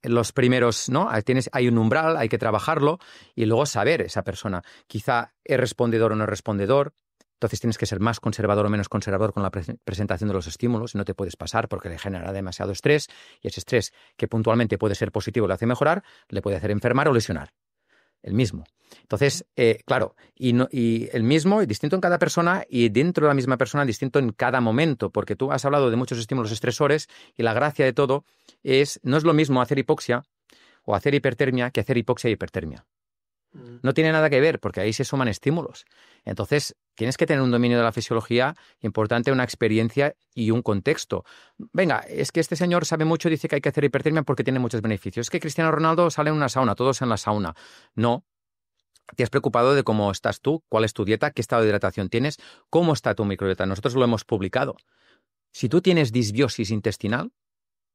Los primeros, ¿no? Hay un umbral, hay que trabajarlo y luego saber esa persona. Quizá es respondedor o no es respondedor. Entonces tienes que ser más conservador o menos conservador con la presentación de los estímulos y no te puedes pasar porque le genera demasiado estrés y ese estrés que puntualmente puede ser positivo, le hace mejorar, le puede hacer enfermar o lesionar. El mismo. Entonces, claro, y el mismo y distinto en cada persona y dentro de la misma persona distinto en cada momento, porque tú has hablado de muchos estímulos estresores y la gracia de todo no es lo mismo hacer hipoxia o hacer hipertermia que hacer hipoxia y hipertermia. No tiene nada que ver, porque ahí se suman estímulos. Entonces, tienes que tener un dominio de la fisiología importante, una experiencia y un contexto. Venga, es que este señor sabe mucho, dice que hay que hacer hipertermia porque tiene muchos beneficios. Es que Cristiano Ronaldo sale en una sauna, todos en la sauna. No. ¿Te has preocupado de cómo estás tú? ¿Cuál es tu dieta? ¿Qué estado de hidratación tienes? ¿Cómo está tu microbiota? Nosotros lo hemos publicado. Si tú tienes disbiosis intestinal,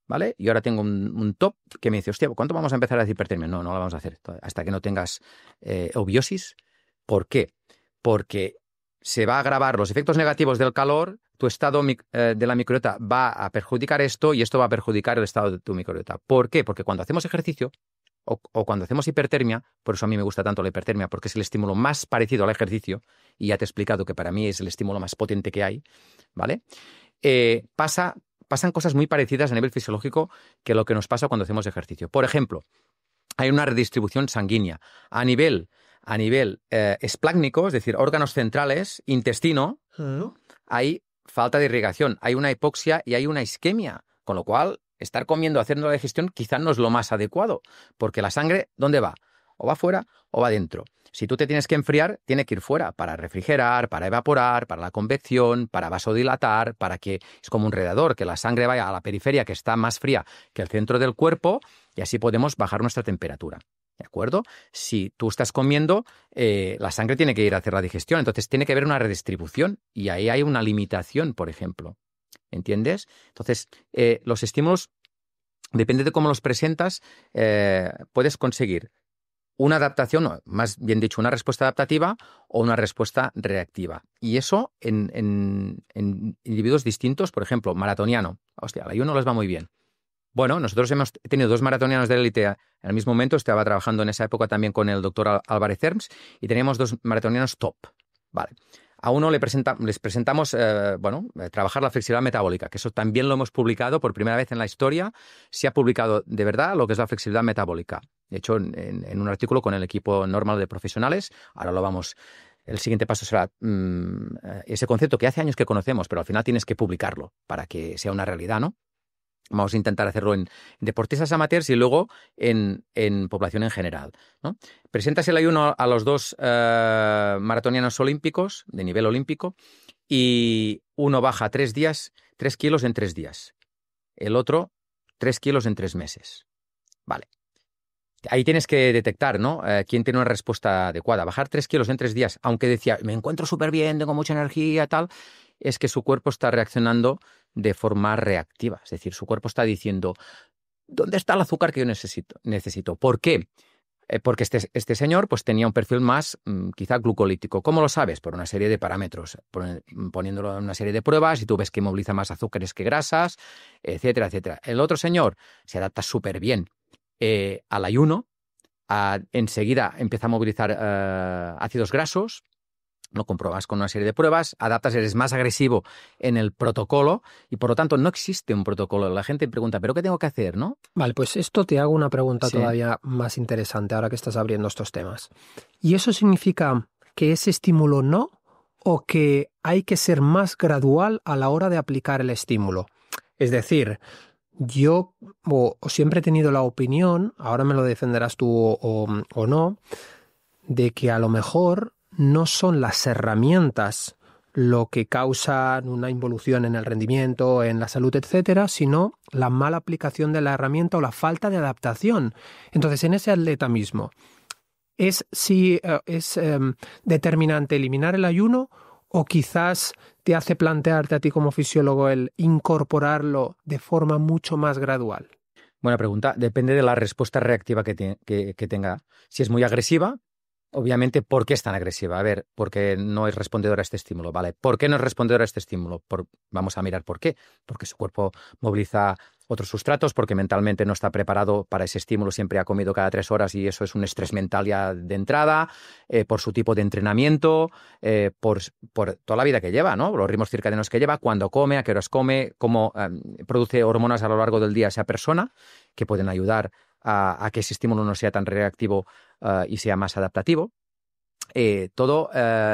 ¿vale? Y ahora tengo un top que me dice, hostia, ¿cuánto vamos a empezar a hacer hipertermia? No, no la vamos a hacer hasta que no tengas eubiosis. ¿Por qué? Porque se va a agravar los efectos negativos del calor, tu estado de la microbiota va a perjudicar esto y esto va a perjudicar el estado de tu microbiota. ¿Por qué? Porque cuando hacemos ejercicio o cuando hacemos hipertermia, por eso a mí me gusta tanto la hipertermia, porque es el estímulo más parecido al ejercicio, y ya te he explicado que para mí es el estímulo más potente que hay, ¿vale? Pasan cosas muy parecidas a nivel fisiológico que lo que nos pasa cuando hacemos ejercicio. Por ejemplo, hay una redistribución sanguínea. A nivel esplácnico, es decir, órganos centrales, intestino, hay falta de irrigación, hay una hipoxia y hay una isquemia, con lo cual estar comiendo, haciendo la digestión, quizá no es lo más adecuado, porque la sangre, ¿dónde va? O va fuera o va dentro. Si tú te tienes que enfriar, tiene que ir fuera para refrigerar, para evaporar, para la convección, para vasodilatar, para que es como un radiador, que la sangre vaya a la periferia que está más fría que el centro del cuerpo y así podemos bajar nuestra temperatura. ¿De acuerdo? Si tú estás comiendo, la sangre tiene que ir a hacer la digestión, entonces tiene que haber una redistribución y ahí hay una limitación, por ejemplo. ¿Entiendes? Entonces, los estímulos, depende de cómo los presentas, puedes conseguir una adaptación, o más bien dicho, una respuesta adaptativa o una respuesta reactiva. Y eso en individuos distintos, por ejemplo, maratoniano. Hostia, al ayuno les va muy bien. Bueno, nosotros hemos tenido 2 maratonianos de élite en el mismo momento. Estaba trabajando en esa época también con el doctor Álvarez Herms y teníamos 2 maratonianos top. Vale. A uno les presentamos trabajar la flexibilidad metabólica, que eso también lo hemos publicado por primera vez en la historia. Se ha publicado de verdad lo que es la flexibilidad metabólica. De hecho, en un artículo con el equipo normal de profesionales. Ahora lo vamos. El siguiente paso será ese concepto que hace años que conocemos, pero al final tienes que publicarlo para que sea una realidad, ¿no? Vamos a intentar hacerlo en deportistas amateurs y luego en población en general, ¿no? Presentas el ayuno a los 2 maratonianos olímpicos, de nivel olímpico, y uno baja 3 kilos en 3 días. El otro, 3 kilos en 3 meses. Vale. Ahí tienes que detectar, ¿no? Quién tiene una respuesta adecuada. Bajar 3 kilos en 3 días, aunque decía, me encuentro súper bien, tengo mucha energía, tal, es que su cuerpo está reaccionando de forma reactiva. Es decir, su cuerpo está diciendo, ¿dónde está el azúcar que yo necesito? ¿Por qué? porque este señor pues tenía un perfil más quizá glucolítico. ¿Cómo lo sabes? Por una serie de parámetros, poniéndolo en una serie de pruebas y tú ves que moviliza más azúcares que grasas, etcétera, etcétera. El otro señor se adapta súper bien al ayuno, enseguida empieza a movilizar ácidos grasos, lo compruebas con una serie de pruebas, adaptas, eres más agresivo en el protocolo y por lo tanto no existe un protocolo. La gente pregunta, ¿pero qué tengo que hacer, no? Vale, pues esto te hago una pregunta Sí. todavía más interesante ahora que estás abriendo estos temas. ¿Y eso significa que ese estímulo no o que hay que ser más gradual a la hora de aplicar el estímulo? Es decir, yo siempre he tenido la opinión, ahora me lo defenderás tú o no, de que a lo mejor no son las herramientas lo que causan una involución en el rendimiento, en la salud, etcétera, sino la mala aplicación de la herramienta o la falta de adaptación. Entonces, en ese atleta mismo, ¿es determinante eliminar el ayuno o quizás te hace plantearte a ti como fisiólogo el incorporarlo de forma mucho más gradual? Buena pregunta. Depende de la respuesta reactiva que tenga. Si es muy agresiva, obviamente, ¿por qué es tan agresiva? A ver, porque no es respondedora a este estímulo, ¿vale? ¿Por qué no es respondedora a este estímulo? Vamos a mirar por qué. Porque su cuerpo moviliza otros sustratos, porque mentalmente no está preparado para ese estímulo, siempre ha comido cada 3 horas y eso es un estrés mental ya de entrada, por su tipo de entrenamiento, por toda la vida que lleva, ¿no? Los ritmos circadianos que lleva, cuándo come, a qué horas come, cómo produce hormonas a lo largo del día esa persona, que pueden ayudar a que ese estímulo no sea tan reactivo y sea más adaptativo. Todo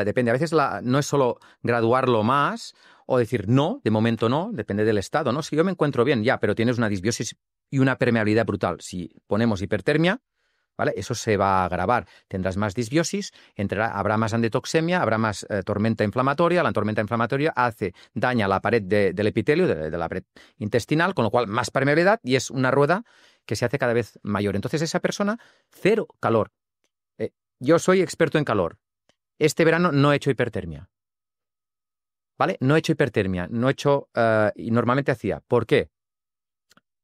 depende. A veces no es solo graduarlo más o decir no, de momento no, depende del estado, ¿no? Si yo me encuentro bien, ya, pero tienes una disbiosis y una permeabilidad brutal. Si ponemos hipertermia, ¿vale? Eso se va a agravar. Tendrás más disbiosis, habrá más andetoxemia, habrá más tormenta inflamatoria. La tormenta inflamatoria daña la pared del epitelio, de la pared intestinal, con lo cual más permeabilidad y es una rueda que se hace cada vez mayor. Entonces esa persona, cero calor. Yo soy experto en calor. Este verano no he hecho hipertermia. ¿Vale? No he hecho hipertermia. No he hecho... y normalmente hacía. ¿Por qué?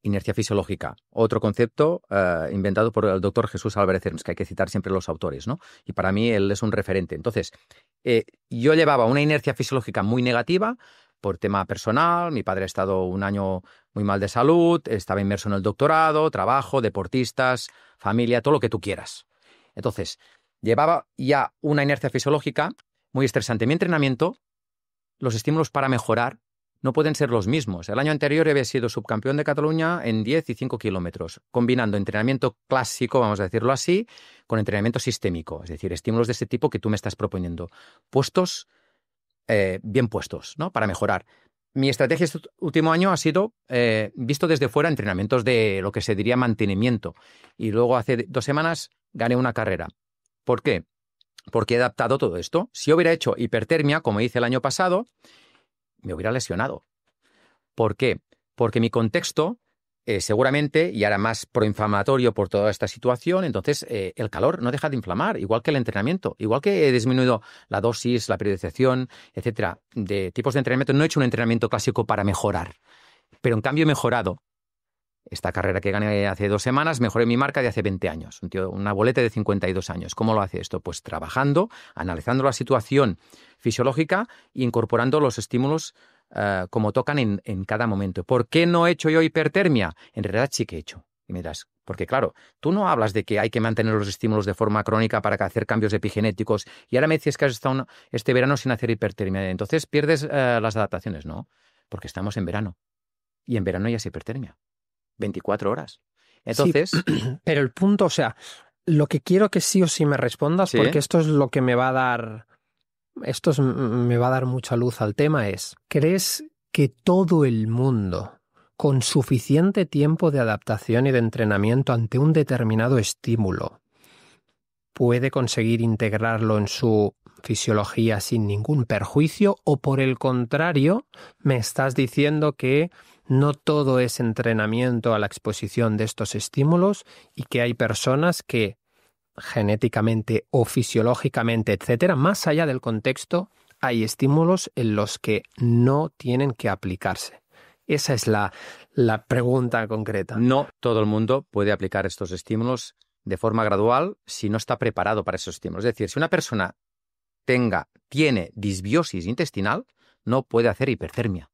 Inercia fisiológica. Otro concepto inventado por el doctor Jesús Álvarez Herms, que hay que citar siempre los autores, ¿no? Y para mí él es un referente. Entonces, yo llevaba una inercia fisiológica muy negativa por tema personal. Mi padre ha estado un año muy mal de salud, estaba inmerso en el doctorado, trabajo, deportistas, familia, todo lo que tú quieras. Entonces, llevaba ya una inercia fisiológica muy estresante. Mi entrenamiento, los estímulos para mejorar no pueden ser los mismos. El año anterior había sido subcampeón de Cataluña en 10 y 5 kilómetros, combinando entrenamiento clásico, vamos a decirlo así, con entrenamiento sistémico, es decir, estímulos de este tipo que tú me estás proponiendo, bien puestos, ¿no? Para mejorar. Mi estrategia este último año ha sido, visto desde fuera, entrenamientos de lo que se diría mantenimiento. Y luego hace 2 semanas gané una carrera. ¿Por qué? Porque he adaptado todo esto. Si yo hubiera hecho hipertermia, como hice el año pasado, me hubiera lesionado. ¿Por qué? Porque mi contexto seguramente ya era más proinflamatorio por toda esta situación, entonces el calor no deja de inflamar, igual que el entrenamiento, igual que he disminuido la dosis, la periodización, etcétera, de tipos de entrenamiento. No he hecho un entrenamiento clásico para mejorar, pero en cambio he mejorado. Esta carrera que gané hace 2 semanas, mejoré mi marca de hace 20 años, una boleta de 52 años. ¿Cómo lo hace esto? Pues trabajando, analizando la situación fisiológica e incorporando los estímulos como tocan en cada momento. ¿Por qué no he hecho yo hipertermia? En realidad sí que he hecho. Y me dirás, porque claro, tú no hablas de que hay que mantener los estímulos de forma crónica para hacer cambios epigenéticos y ahora me dices que has estado este verano sin hacer hipertermia. Entonces pierdes las adaptaciones. No, porque estamos en verano. Y en verano ya es hipertermia. 24 horas. Entonces... Sí, pero el punto, o sea, lo que quiero que sí o sí me respondas, ¿Sí? porque esto es lo que me va a dar... me va a dar mucha luz al tema, es, ¿crees que todo el mundo, con suficiente tiempo de adaptación y de entrenamiento ante un determinado estímulo, puede conseguir integrarlo en su fisiología sin ningún perjuicio? ¿O por el contrario, me estás diciendo que no todo es entrenamiento a la exposición de estos estímulos y que hay personas que genéticamente o fisiológicamente, etcétera, más allá del contexto, hay estímulos en los que no tienen que aplicarse? Esa es la pregunta concreta. No todo el mundo puede aplicar estos estímulos de forma gradual si no está preparado para esos estímulos. Es decir, si una persona tiene disbiosis intestinal, no puede hacer hipertermia.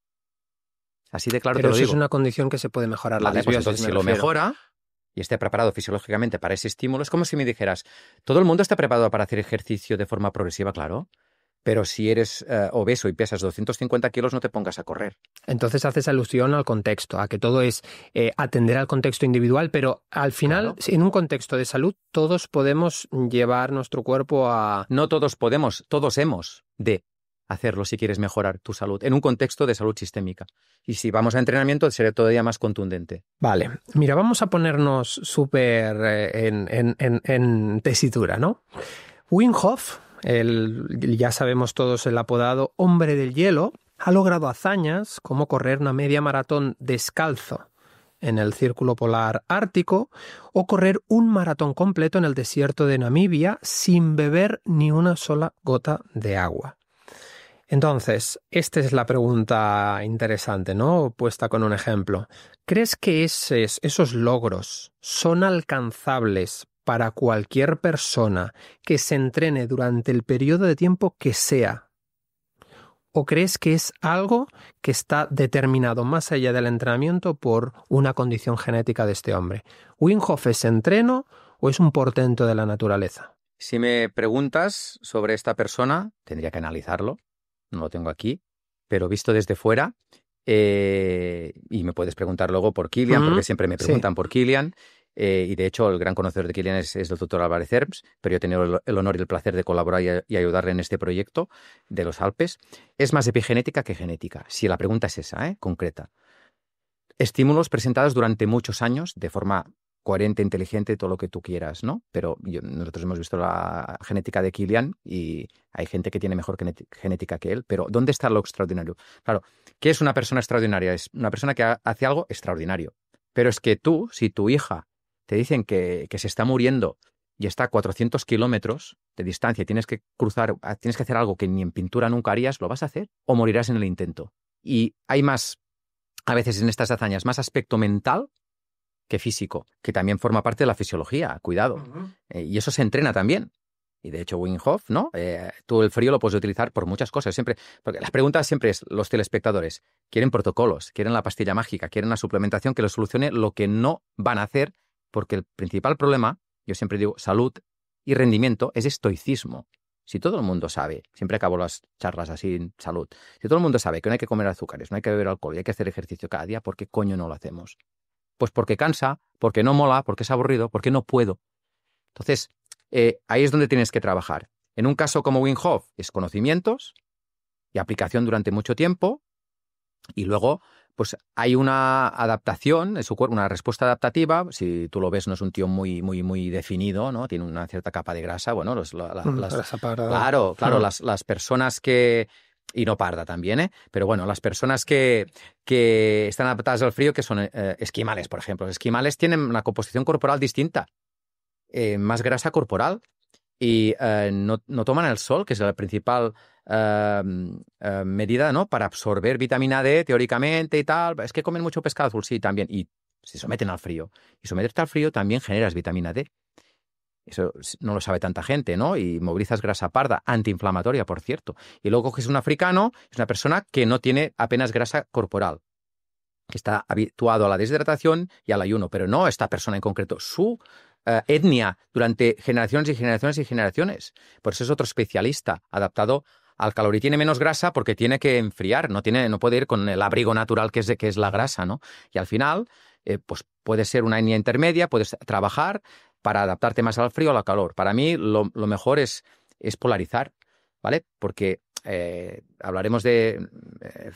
Así de claro te Pero lo eso digo. es una condición que se puede mejorar, la Vale, pues disbiosis, entonces me si lo refiero. mejora y esté preparado fisiológicamente para ese estímulo, es como si me dijeras, ¿todo el mundo está preparado para hacer ejercicio de forma progresiva? Claro. Pero si eres obeso y pesas 250 kilos, no te pongas a correr. Entonces haces alusión al contexto, a que todo es atender al contexto individual, pero al final, Claro. en un contexto de salud, todos podemos llevar nuestro cuerpo a... No todos podemos, todos hemos de hacerlo si quieres mejorar tu salud, en un contexto de salud sistémica. Y si vamos a entrenamiento, será todavía más contundente. Vale, mira, vamos a ponernos súper en tesitura, ¿no? Wim Hof, ya sabemos todos el apodado hombre del hielo, ha logrado hazañas como correr una media maratón descalzo en el Círculo Polar Ártico o correr un maratón completo en el desierto de Namibia sin beber ni una sola gota de agua. Entonces, esta es la pregunta interesante, ¿no? Puesta con un ejemplo. ¿Crees que esos logros son alcanzables para cualquier persona que se entrene durante el periodo de tiempo que sea? ¿O crees que es algo que está determinado más allá del entrenamiento por una condición genética de este hombre? ¿Wim Hof es entreno o es un portento de la naturaleza? Si me preguntas sobre esta persona, tendría que analizarlo. No lo tengo aquí, pero visto desde fuera, y me puedes preguntar luego por Kilian, porque siempre me preguntan por Kilian, y de hecho el gran conocedor de Kilian es el doctor Álvarez Herbst, pero yo he tenido el honor y el placer de colaborar y ayudarle en este proyecto de los Alpes. Es más epigenética que genética, si la pregunta es esa, concreta. Estímulos presentados durante muchos años de forma coherente, inteligente, todo lo que tú quieras, ¿no? Pero nosotros hemos visto la genética de Kilian y hay gente que tiene mejor genética que él, pero ¿dónde está lo extraordinario? Claro, ¿qué es una persona extraordinaria? Es una persona que hace algo extraordinario. Pero es que tú, si tu hija te dicen que se está muriendo y está a 400 kilómetros de distancia y tienes que hacer algo que ni en pintura nunca harías, ¿lo vas a hacer o morirás en el intento? Y hay más, a veces en estas hazañas, más aspecto mental que físico, que también forma parte de la fisiología, cuidado. Y eso se entrena también. Y de hecho Wim Hof, ¿no? Tú el frío lo puedes utilizar por muchas cosas, siempre, porque las preguntas siempre es, los telespectadores quieren protocolos, quieren la pastilla mágica, quieren una suplementación que les solucione lo que no van a hacer, porque el principal problema, yo siempre digo, salud y rendimiento, es estoicismo. Si todo el mundo sabe, siempre acabo las charlas así en salud, si todo el mundo sabe que no hay que comer azúcares, no hay que beber alcohol y hay que hacer ejercicio cada día, ¿por qué coño no lo hacemos? Pues porque cansa, porque no mola, porque es aburrido, porque no puedo. Entonces, ahí es donde tienes que trabajar. En un caso como Wim Hof, es conocimientos y aplicación durante mucho tiempo, y luego pues hay una adaptación en su cuerpo, una respuesta adaptativa. Si tú lo ves, no es un tío muy definido, ¿no? Tiene una cierta capa de grasa. Bueno, Grasa parda. Claro, las personas que... Y no parda también, ¿eh? Pero bueno, las personas que están adaptadas al frío, que son esquimales, por ejemplo. Los esquimales tienen una composición corporal distinta, más grasa corporal, y no toman el sol, que es la principal medida, ¿no? Para absorber vitamina D, teóricamente, y tal. Es que comen mucho pescado azul, sí, también. Y se someten al frío. Y someterte al frío también generas vitamina D. Eso no lo sabe tanta gente, ¿no? Y movilizas grasa parda, antiinflamatoria, por cierto. Y luego coges un africano, es una persona que no tiene apenas grasa corporal, que está habituado a la deshidratación y al ayuno, pero no esta persona en concreto, su etnia durante generaciones y generaciones y generaciones. Por eso es otro especialista adaptado al calor y tiene menos grasa porque tiene que enfriar, no puede ir con el abrigo natural que es la grasa, ¿no? Y al final, pues puede ser una etnia intermedia, puedes trabajar para adaptarte más al frío o al calor. Para mí lo mejor es polarizar, ¿vale? Porque hablaremos de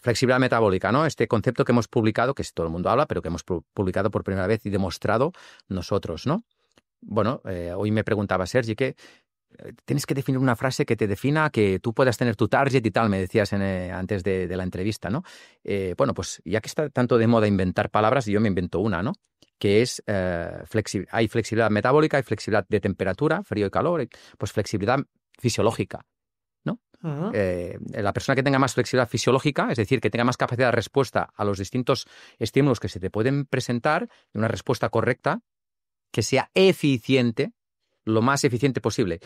flexibilidad metabólica, ¿no? Este concepto que hemos publicado, que todo el mundo habla, pero que hemos publicado por primera vez y demostrado nosotros, ¿no? Bueno, hoy me preguntaba Sergi que tienes que definir una frase que te defina, que tú puedas tener tu target y tal, me decías antes de la entrevista, ¿no? Bueno, pues ya que está tanto de moda inventar palabras, yo me invento una, ¿no? Que es hay flexibilidad metabólica, hay flexibilidad de temperatura, frío y calor, pues flexibilidad fisiológica, ¿no? Uh-huh. La persona que tenga más flexibilidad fisiológica, es decir, que tenga más capacidad de respuesta a los distintos estímulos que se te pueden presentar, una respuesta correcta, que sea eficiente, lo más eficiente posible.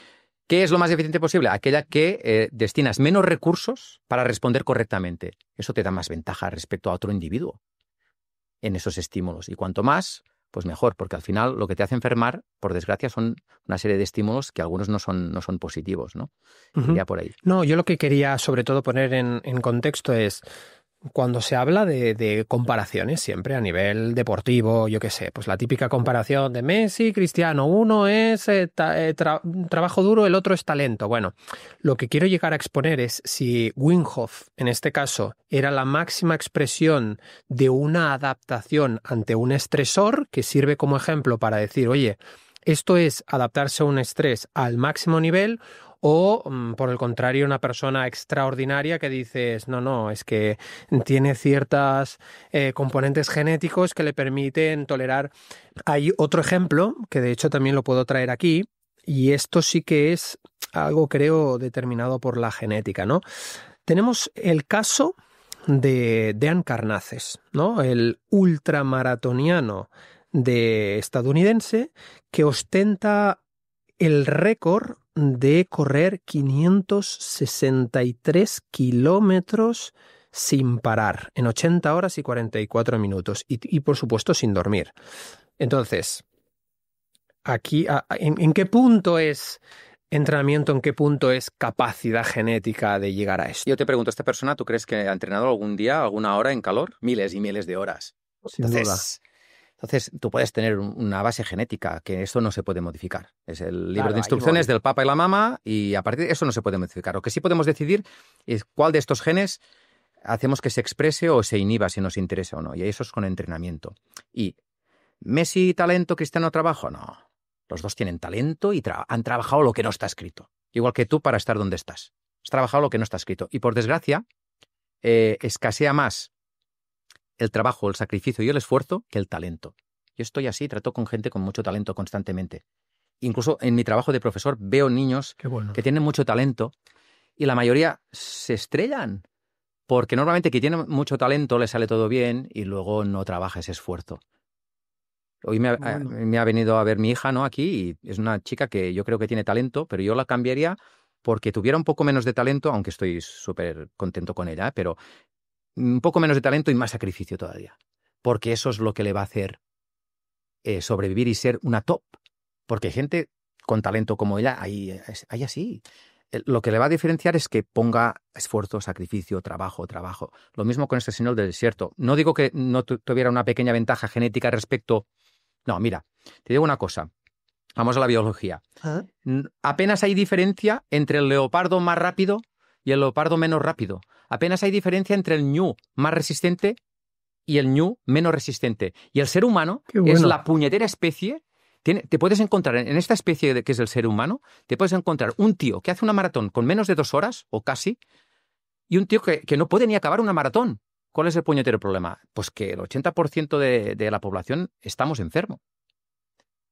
¿Qué es lo más eficiente posible? Aquella que destinas menos recursos para responder correctamente. Eso te da más ventaja respecto a otro individuo en esos estímulos. Y cuanto más, pues mejor, porque al final lo que te hace enfermar, por desgracia, son una serie de estímulos que algunos no son positivos, ¿no? Iría por ahí. No, yo lo que quería sobre todo poner en contexto es, cuando se habla de comparaciones siempre a nivel deportivo, yo qué sé, pues la típica comparación de Messi, Cristiano, uno es trabajo duro, el otro es talento. Bueno, lo que quiero llegar a exponer es si Wim Hof, en este caso, era la máxima expresión de una adaptación ante un estresor que sirve como ejemplo para decir, oye, esto es adaptarse a un estrés al máximo nivel, o, por el contrario, una persona extraordinaria que dices, no, es que tiene ciertos componentes genéticos que le permiten tolerar. Hay otro ejemplo, que de hecho también lo puedo traer aquí, y esto sí que es algo, creo, determinado por la genética, ¿no? Tenemos el caso de Dean Karnazes, ¿no? El ultramaratoniano estadounidense que ostenta el récord de correr 563 kilómetros sin parar, en 80 horas y 44 minutos, y por supuesto sin dormir. Entonces, aquí, ¿en qué punto es entrenamiento, en qué punto es capacidad genética de llegar a esto? Yo te pregunto, ¿esta persona tú crees que ha entrenado algún día, alguna hora en calor? Miles y miles de horas. Sin duda. Entonces, tú puedes tener una base genética, que esto no se puede modificar. Es el libro Claro, de instrucciones del papá y la mamá, y a partir de eso no se puede modificar. Lo que sí podemos decidir es cuál de estos genes hacemos que se exprese o se inhiba si nos interesa o no. Y eso es con entrenamiento. Y Messi, talento, Cristiano, trabajo, no. Los dos tienen talento y han trabajado lo que no está escrito. Igual que tú para estar donde estás. Has trabajado lo que no está escrito. Y por desgracia, escasea más el trabajo, el sacrificio y el esfuerzo que el talento. Yo estoy así, trato con gente con mucho talento constantemente. Incluso en mi trabajo de profesor veo niños que tienen mucho talento y la mayoría se estrellan porque normalmente quien tiene mucho talento le sale todo bien y luego no trabaja ese esfuerzo. Hoy me ha venido a ver mi hija, ¿no? Aquí, y es una chica que yo creo que tiene talento, pero yo la cambiaría porque tuviera un poco menos de talento, aunque estoy súper contento con ella, pero un poco menos de talento y más sacrificio todavía. Porque eso es lo que le va a hacer sobrevivir y ser una top. Porque hay gente con talento como ella, hay así. Lo que le va a diferenciar es que ponga esfuerzo, sacrificio, trabajo. Lo mismo con este señor del desierto. No digo que no tuviera una pequeña ventaja genética respecto... No, mira, te digo una cosa. Vamos a la biología. Apenas hay diferencia entre el leopardo más rápido y el leopardo menos rápido. Apenas hay diferencia entre el ñu más resistente y el ñu menos resistente. Y el ser humano es la puñetera especie. Te puedes encontrar en esta especie que es el ser humano, te puedes encontrar un tío que hace una maratón con menos de 2 horas, o casi, y un tío que no puede ni acabar una maratón. ¿Cuál es el puñetero problema? Pues que el 80% de la población estamos enfermos.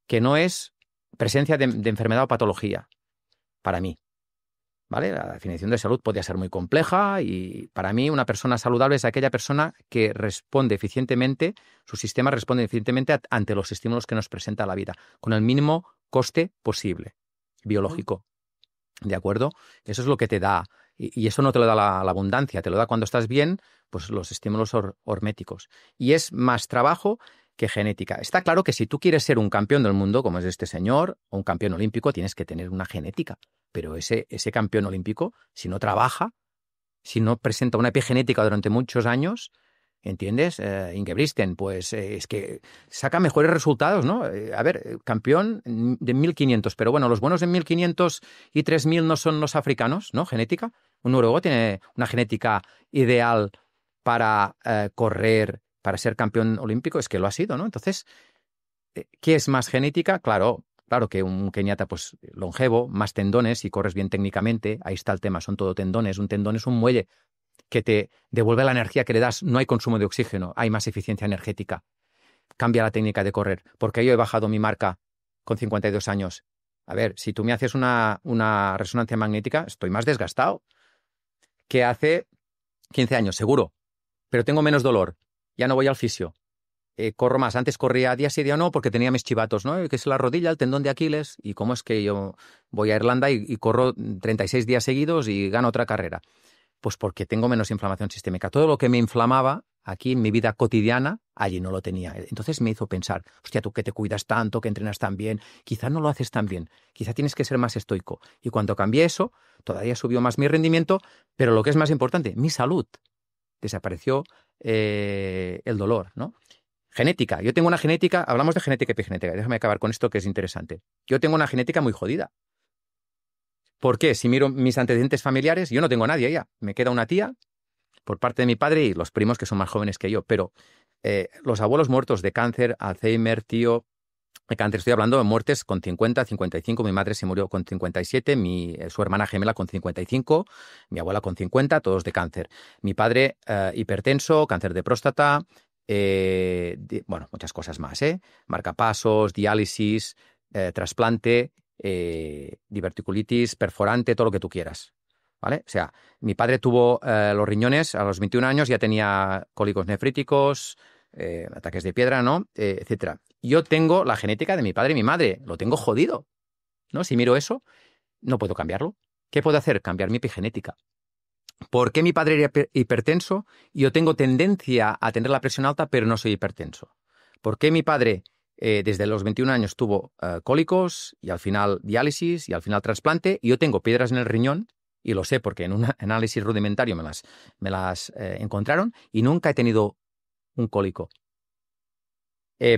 Que no es presencia de enfermedad o patología, para mí. ¿Vale? La definición de salud podría ser muy compleja y para mí una persona saludable es aquella persona que responde eficientemente, su sistema responde eficientemente ante los estímulos que nos presenta la vida, con el mínimo coste posible, biológico. ¿De acuerdo? Eso es lo que te da, y eso no te lo da la abundancia, te lo da cuando estás bien, pues los estímulos horméticos. Y es más trabajo que genética. Está claro que si tú quieres ser un campeón del mundo, como es este señor, o un campeón olímpico, tienes que tener una genética. Pero ese campeón olímpico, si no trabaja, si no presenta una epigenética durante muchos años, ¿entiendes? Ingebrigtsen, pues es que saca mejores resultados, ¿no? A ver, campeón de 1500, pero bueno, los buenos de 1500 y 3000 no son los africanos, ¿no? Genética. Un noruego tiene una genética ideal para correr, para ser campeón olímpico, es que lo ha sido, ¿no? Entonces, ¿qué es más genética? Claro que un keniata, pues longevo, más tendones y corres bien técnicamente, ahí está el tema, son todo tendones. Un tendón es un muelle que te devuelve la energía que le das, no hay consumo de oxígeno, hay más eficiencia energética. Cambia la técnica de correr, porque yo he bajado mi marca con 52 años. A ver, si tú me haces una resonancia magnética, estoy más desgastado que hace 15 años, seguro, pero tengo menos dolor, ya no voy al fisio. corro más. Antes corría día sí, día no, porque tenía mis chivatos, ¿no? Que es la rodilla, el tendón de Aquiles, y cómo es que yo voy a Irlanda y corro 36 días seguidos y gano otra carrera. Pues porque tengo menos inflamación sistémica. Todo lo que me inflamaba aquí en mi vida cotidiana, allí no lo tenía. Entonces me hizo pensar, hostia, tú que te cuidas tanto, que entrenas tan bien, quizá no lo haces tan bien, quizá tienes que ser más estoico. Y cuando cambié eso, todavía subió más mi rendimiento, pero lo que es más importante, mi salud. Desapareció el dolor, ¿no? Genética. Yo tengo una genética, hablamos de genética y epigenética, déjame acabar con esto que es interesante. Yo tengo una genética muy jodida. ¿Por qué? Si miro mis antecedentes familiares, yo no tengo a nadie ya. Me queda una tía por parte de mi padre y los primos que son más jóvenes que yo. Pero los abuelos muertos de cáncer, Alzheimer, tío, de cáncer, estoy hablando de muertes con 50, 55. Mi madre se murió con 57, su hermana gemela con 55, mi abuela con 50, todos de cáncer. Mi padre hipertenso, cáncer de próstata, bueno, muchas cosas más, marcapasos, diálisis, trasplante, diverticulitis, perforante, todo lo que tú quieras, ¿vale? O sea, mi padre tuvo los riñones a los 21 años, ya tenía cólicos nefríticos, ataques de piedra, ¿no? Etcétera. Yo tengo la genética de mi padre y mi madre, lo tengo jodido, ¿no? Si miro eso, no puedo cambiarlo. ¿Qué puedo hacer? Cambiar mi epigenética. ¿Por qué mi padre era hipertenso y yo tengo tendencia a tener la presión alta, pero no soy hipertenso? ¿Por qué mi padre desde los 21 años tuvo cólicos y al final diálisis y al final trasplante y yo tengo piedras en el riñón? Y lo sé porque en un análisis rudimentario me las encontraron y nunca he tenido un cólico.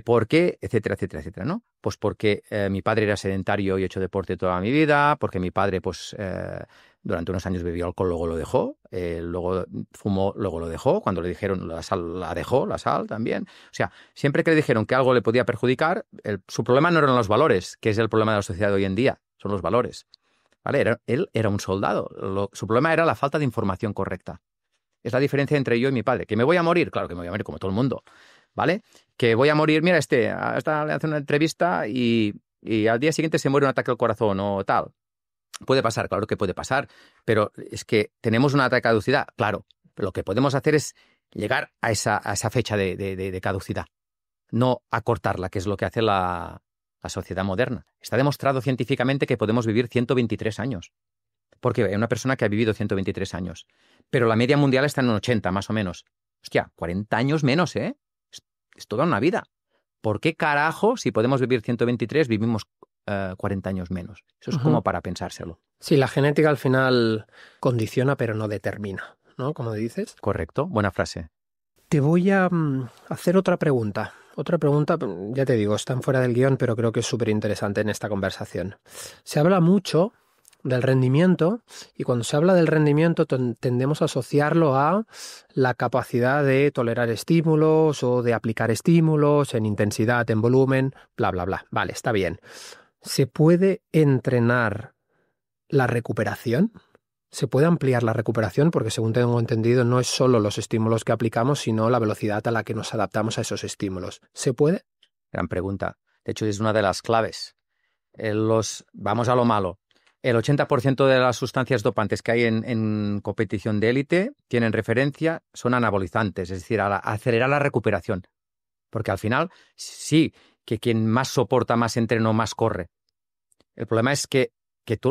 ¿Por qué? Etcétera, etcétera, etcétera, ¿no? Pues porque mi padre era sedentario y he hecho deporte toda mi vida, porque mi padre, pues, durante unos años bebió alcohol, luego lo dejó, luego fumó, luego lo dejó, cuando le dijeron la sal, la dejó, la sal también. O sea, siempre que le dijeron que algo le podía perjudicar, su problema no eran los valores, que es el problema de la sociedad de hoy en día, son los valores. ¿Vale? Él era un soldado, su problema era la falta de información correcta. Es la diferencia entre yo y mi padre. ¿Que me voy a morir? Claro que me voy a morir como todo el mundo, ¿vale? Que voy a morir, mira, le hace una entrevista y al día siguiente se muere un ataque al corazón o tal. Puede pasar, claro que puede pasar, pero es que tenemos una data de caducidad, claro. Pero lo que podemos hacer es llegar a esa fecha de caducidad, no acortarla, que es lo que hace la sociedad moderna. Está demostrado científicamente que podemos vivir 123 años. Porque hay una persona que ha vivido 123 años. Pero la media mundial está en 80, más o menos. Hostia, 40 años menos, ¿eh? Es toda una vida. ¿Por qué carajo, si podemos vivir 123, vivimos 40 años menos? Eso es como para pensárselo. Sí, la genética al final condiciona, pero no determina, ¿no? Como dices. Correcto, buena frase. Te voy a hacer otra pregunta. Otra pregunta, ya te digo, están fuera del guión, pero creo que es súper interesante en esta conversación. Se habla mucho del rendimiento y cuando se habla del rendimiento tendemos a asociarlo a la capacidad de tolerar estímulos o de aplicar estímulos en intensidad, en volumen, bla, bla, bla. Vale, está bien. ¿Se puede entrenar la recuperación? ¿Se puede ampliar la recuperación? Porque según tengo entendido no es solo los estímulos que aplicamos, sino la velocidad a la que nos adaptamos a esos estímulos. ¿Se puede? Gran pregunta. De hecho, es una de las claves. Vamos a lo malo. El 80% de las sustancias dopantes que hay en competición de élite tienen referencia, son anabolizantes, es decir, a acelerar la recuperación. Porque al final, sí, que quien más soporta, más entreno, más corre. El problema es que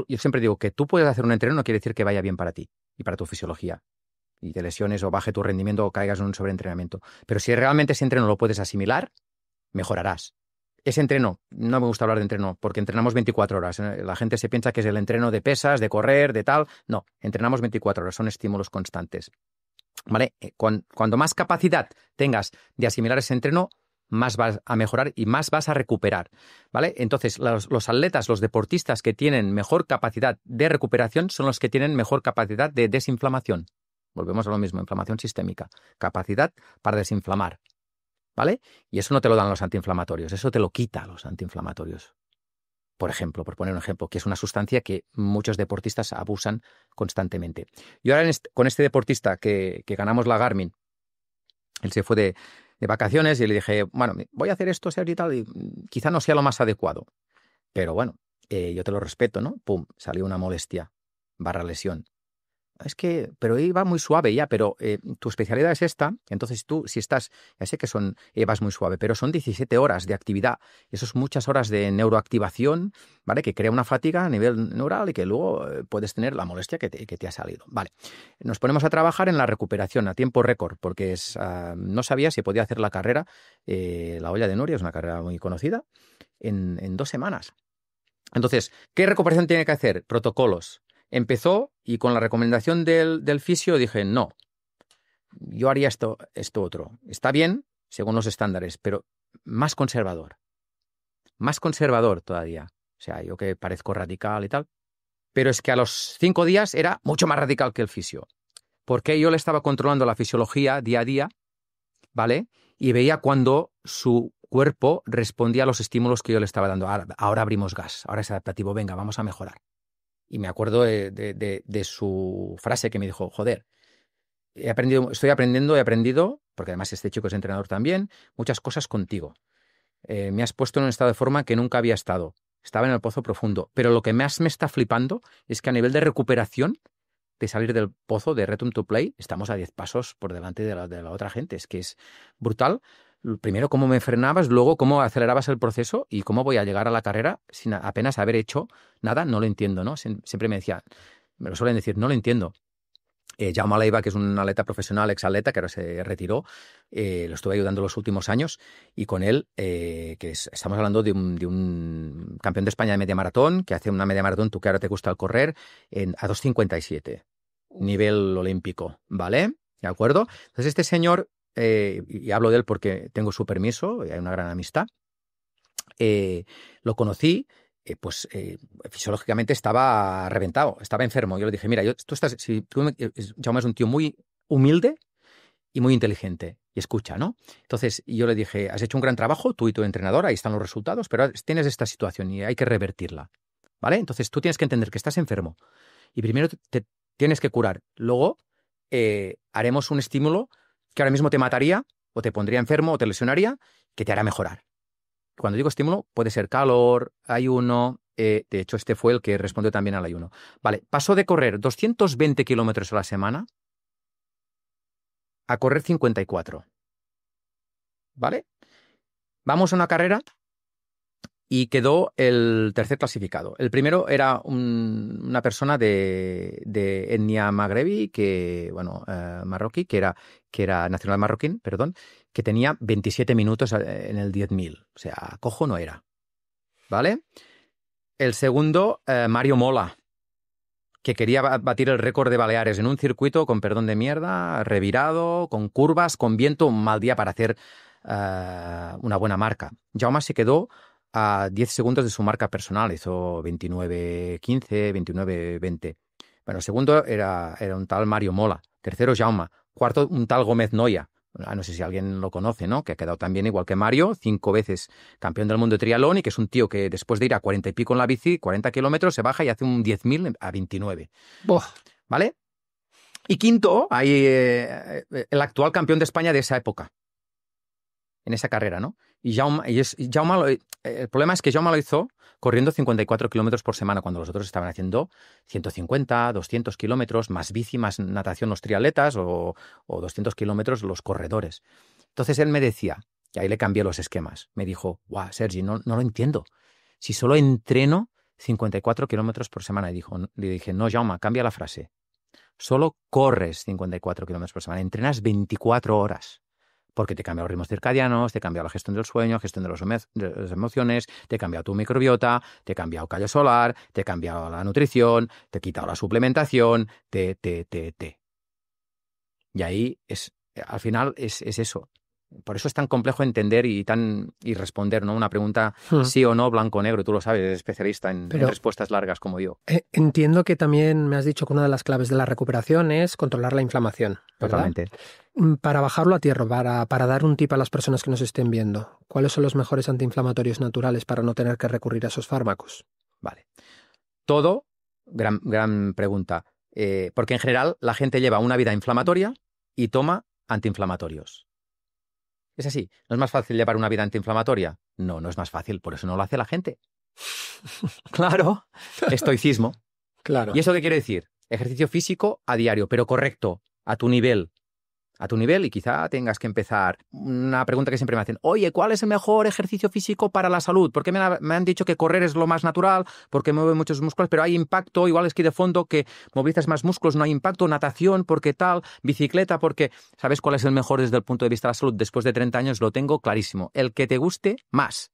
yo siempre digo que tú puedes hacer un entreno no quiere decir que vaya bien para ti y para tu fisiología. Y te lesiones o baje tu rendimiento o caigas en un sobreentrenamiento. Pero si realmente ese entreno lo puedes asimilar, mejorarás. Ese entreno, no me gusta hablar de entreno, porque entrenamos 24 horas. La gente se piensa que es el entreno de pesas, de correr, de tal. No, entrenamos 24 horas, son estímulos constantes. ¿Vale? Cuando más capacidad tengas de asimilar ese entreno, más vas a mejorar y más vas a recuperar, ¿vale? Entonces, los atletas, los deportistas que tienen mejor capacidad de recuperación son los que tienen mejor capacidad de desinflamación. Volvemos a lo mismo, inflamación sistémica. Capacidad para desinflamar, ¿vale? Y eso no te lo dan los antiinflamatorios, eso te lo quita los antiinflamatorios. Por ejemplo, por poner un ejemplo, que es una sustancia que muchos deportistas abusan constantemente. Y ahora con este deportista que ganamos la Garmin, él se fue de vacaciones y le dije, bueno, voy a hacer esto, y tal, y quizá no sea lo más adecuado. Pero bueno, yo te lo respeto, ¿no? Pum, salió una molestia / lesión. pero iba muy suave ya, pero tu especialidad es esta, entonces tú, si estás, ya sé que vas muy suave, pero son 17 horas de actividad, eso es muchas horas de neuroactivación, ¿vale? Que crea una fatiga a nivel neural y que luego puedes tener la molestia que te ha salido. Vale, nos ponemos a trabajar en la recuperación a tiempo récord, porque no sabía si podía hacer la carrera, la Olla de Nuria es una carrera muy conocida, en 2 semanas. Entonces, ¿qué recuperación tiene que hacer? Protocolos. Empezó y con la recomendación del fisio dije, no, yo haría esto otro. Está bien, según los estándares, pero más conservador todavía. O sea, yo que parezco radical y tal, pero es que a los 5 días era mucho más radical que el fisio, porque yo le estaba controlando la fisiología día a día, ¿vale? Y veía cuando su cuerpo respondía a los estímulos que yo le estaba dando. Ahora abrimos gas, ahora es adaptativo, venga, vamos a mejorar. Y me acuerdo de su frase que me dijo, joder, he aprendido, porque además este chico es entrenador también, muchas cosas contigo. Me has puesto en un estado de forma que nunca había estado. Estaba en el pozo profundo. Pero lo que más me está flipando es que a nivel de recuperación, de salir del pozo, de Return to Play, estamos a 10 pasos por delante de la otra gente. Es que es brutal. Primero, cómo me frenabas, luego cómo acelerabas el proceso y cómo voy a llegar a la carrera sin apenas haber hecho nada, no lo entiendo, ¿no? Siempre me lo suelen decir, no lo entiendo. Jaume Leiva, que es un atleta profesional, exatleta, que ahora se retiró, lo estuve ayudando los últimos años y con él, estamos hablando de un campeón de España de media maratón, que hace una media maratón, tú que ahora te gusta el correr, a 2:57, nivel olímpico, ¿vale? ¿De acuerdo? Entonces este señor, y hablo de él porque tengo su permiso, hay una gran amistad, lo conocí, fisiológicamente estaba reventado, estaba enfermo. Yo le dije, mira, Jaume es un tío muy humilde y muy inteligente. Y escucha, ¿no? Entonces, yo le dije, has hecho un gran trabajo, tú y tu entrenador, ahí están los resultados, pero tienes esta situación y hay que revertirla, ¿vale? Entonces, tú tienes que entender que estás enfermo y primero te tienes que curar. Luego, haremos un estímulo que ahora mismo te mataría o te pondría enfermo o te lesionaría, que te hará mejorar. Cuando digo estímulo, puede ser calor, ayuno. De hecho, este fue el que respondió también al ayuno. Vale, pasó de correr 220 kilómetros a la semana a correr 54. ¿Vale? Vamos a una carrera y quedó el tercer clasificado. El primero era una persona de etnia magrebí, marroquí, que era nacional marroquín, perdón, que tenía 27 minutos en el 10.000. O sea, cojo no era. ¿Vale? El segundo, Mario Mola, que quería batir el récord de Baleares en un circuito, con perdón de mierda, revirado, con curvas, con viento, un mal día para hacer una buena marca. Jaume se quedó a 10 segundos de su marca personal, hizo 29:15, 29:20. Bueno, el segundo era un tal Mario Mola, tercero Jaume, cuarto un tal Gómez Noya, no sé si alguien lo conoce, ¿no? Que ha quedado también igual que Mario, 5 veces campeón del mundo de triatlón y que es un tío que después de ir a 40 y pico en la bici, 40 kilómetros, se baja y hace un 10.000 a 29. ¿Vale? Y quinto, hay el actual campeón de España de esa época, en esa carrera, ¿no? El problema es que Jaume lo hizo corriendo 54 kilómetros por semana, cuando los otros estaban haciendo 150, 200 kilómetros, más bici, más natación los triatletas o 200 kilómetros los corredores. Entonces él me decía, y ahí le cambié los esquemas, me dijo, guau, Sergi, no lo entiendo. Si solo entreno 54 kilómetros por semana. Le dije, no, Jaume, cambia la frase. Solo corres 54 kilómetros por semana, entrenas 24 horas. Porque te cambia los ritmos circadianos, te cambia la gestión del sueño, gestión de las emociones, te cambia tu microbiota, te cambia el callo solar, te cambia la nutrición, te quita la suplementación, Y ahí al final es eso. Por eso es tan complejo entender y responder, ¿no? Una pregunta sí o no, blanco o negro. Tú lo sabes, eres especialista en respuestas largas como yo. Entiendo que también me has dicho que una de las claves de la recuperación es controlar la inflamación, ¿verdad? Totalmente. Para bajarlo a tierra, para dar un tip a las personas que nos estén viendo, ¿cuáles son los mejores antiinflamatorios naturales para no tener que recurrir a esos fármacos? Vale. Gran pregunta. Porque en general la gente lleva una vida inflamatoria y toma antiinflamatorios. Es así. ¿No es más fácil llevar una vida antiinflamatoria? No es más fácil. Por eso no lo hace la gente. Claro. Estoicismo. Claro. ¿Y eso qué quiere decir? Ejercicio físico a diario, pero correcto, a tu nivel. A tu nivel, y quizá tengas que empezar. Una pregunta que siempre me hacen: oye, ¿cuál es el mejor ejercicio físico para la salud? Porque me han dicho que correr es lo más natural, porque mueve muchos músculos, pero hay impacto, igual esquí de fondo, que movilizas más músculos, no hay impacto, natación, porque tal, bicicleta, porque... ¿Sabes cuál es el mejor desde el punto de vista de la salud? Después de 30 años lo tengo clarísimo. El que te guste más.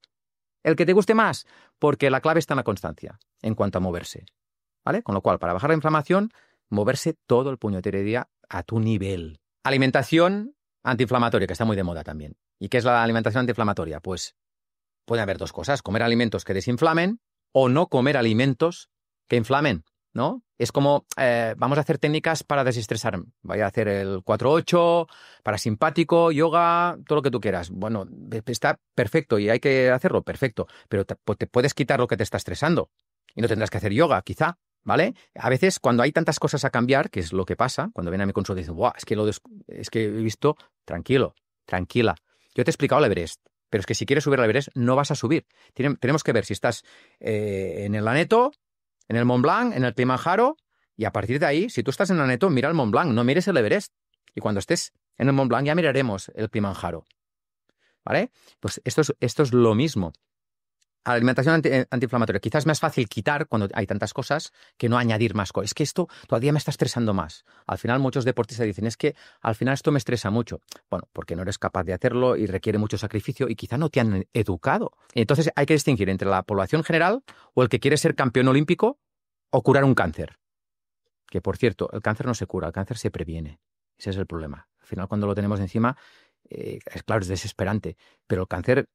El que te guste más, porque la clave está en la constancia, en cuanto a moverse. ¿Vale? Con lo cual, para bajar la inflamación, moverse todo el puñetero día a tu nivel. Alimentación antiinflamatoria, que está muy de moda también. ¿Y qué es la alimentación antiinflamatoria? Pues puede haber dos cosas: comer alimentos que desinflamen o no comer alimentos que inflamen, ¿no? Es como, vamos a hacer técnicas para desestresar. Voy a hacer el 4-8, parasimpático, yoga, todo lo que tú quieras. Bueno, está perfecto y hay que hacerlo, perfecto. Pero te puedes quitar lo que te está estresando y no tendrás que hacer yoga, quizá. ¿Vale? A veces, cuando hay tantas cosas a cambiar, que es lo que pasa, cuando vienen a mi consulta y dicen: ¡buah! Es que he visto... Tranquilo, tranquila. Yo te he explicado el Everest, pero es que si quieres subir al Everest, no vas a subir. Tenemos que ver si estás en el Aneto, en el Mont Blanc, en el Kilimanjaro, y a partir de ahí, si tú estás en el Aneto, mira el Mont Blanc, no mires el Everest. Y cuando estés en el Mont Blanc, ya miraremos el Kilimanjaro. ¿Vale? Pues esto es lo mismo. Alimentación antiinflamatoria. Quizás es más fácil quitar cuando hay tantas cosas que no añadir más cosas. Es que esto todavía me está estresando más. Al final muchos deportistas dicen: es que al final esto me estresa mucho. Bueno, porque no eres capaz de hacerlo y requiere mucho sacrificio y quizá no te han educado. Entonces hay que distinguir entre la población general o el que quiere ser campeón olímpico o curar un cáncer. Que, por cierto, el cáncer no se cura, el cáncer se previene. Ese es el problema. Al final, cuando lo tenemos encima, claro, es desesperante. Pero el cáncer...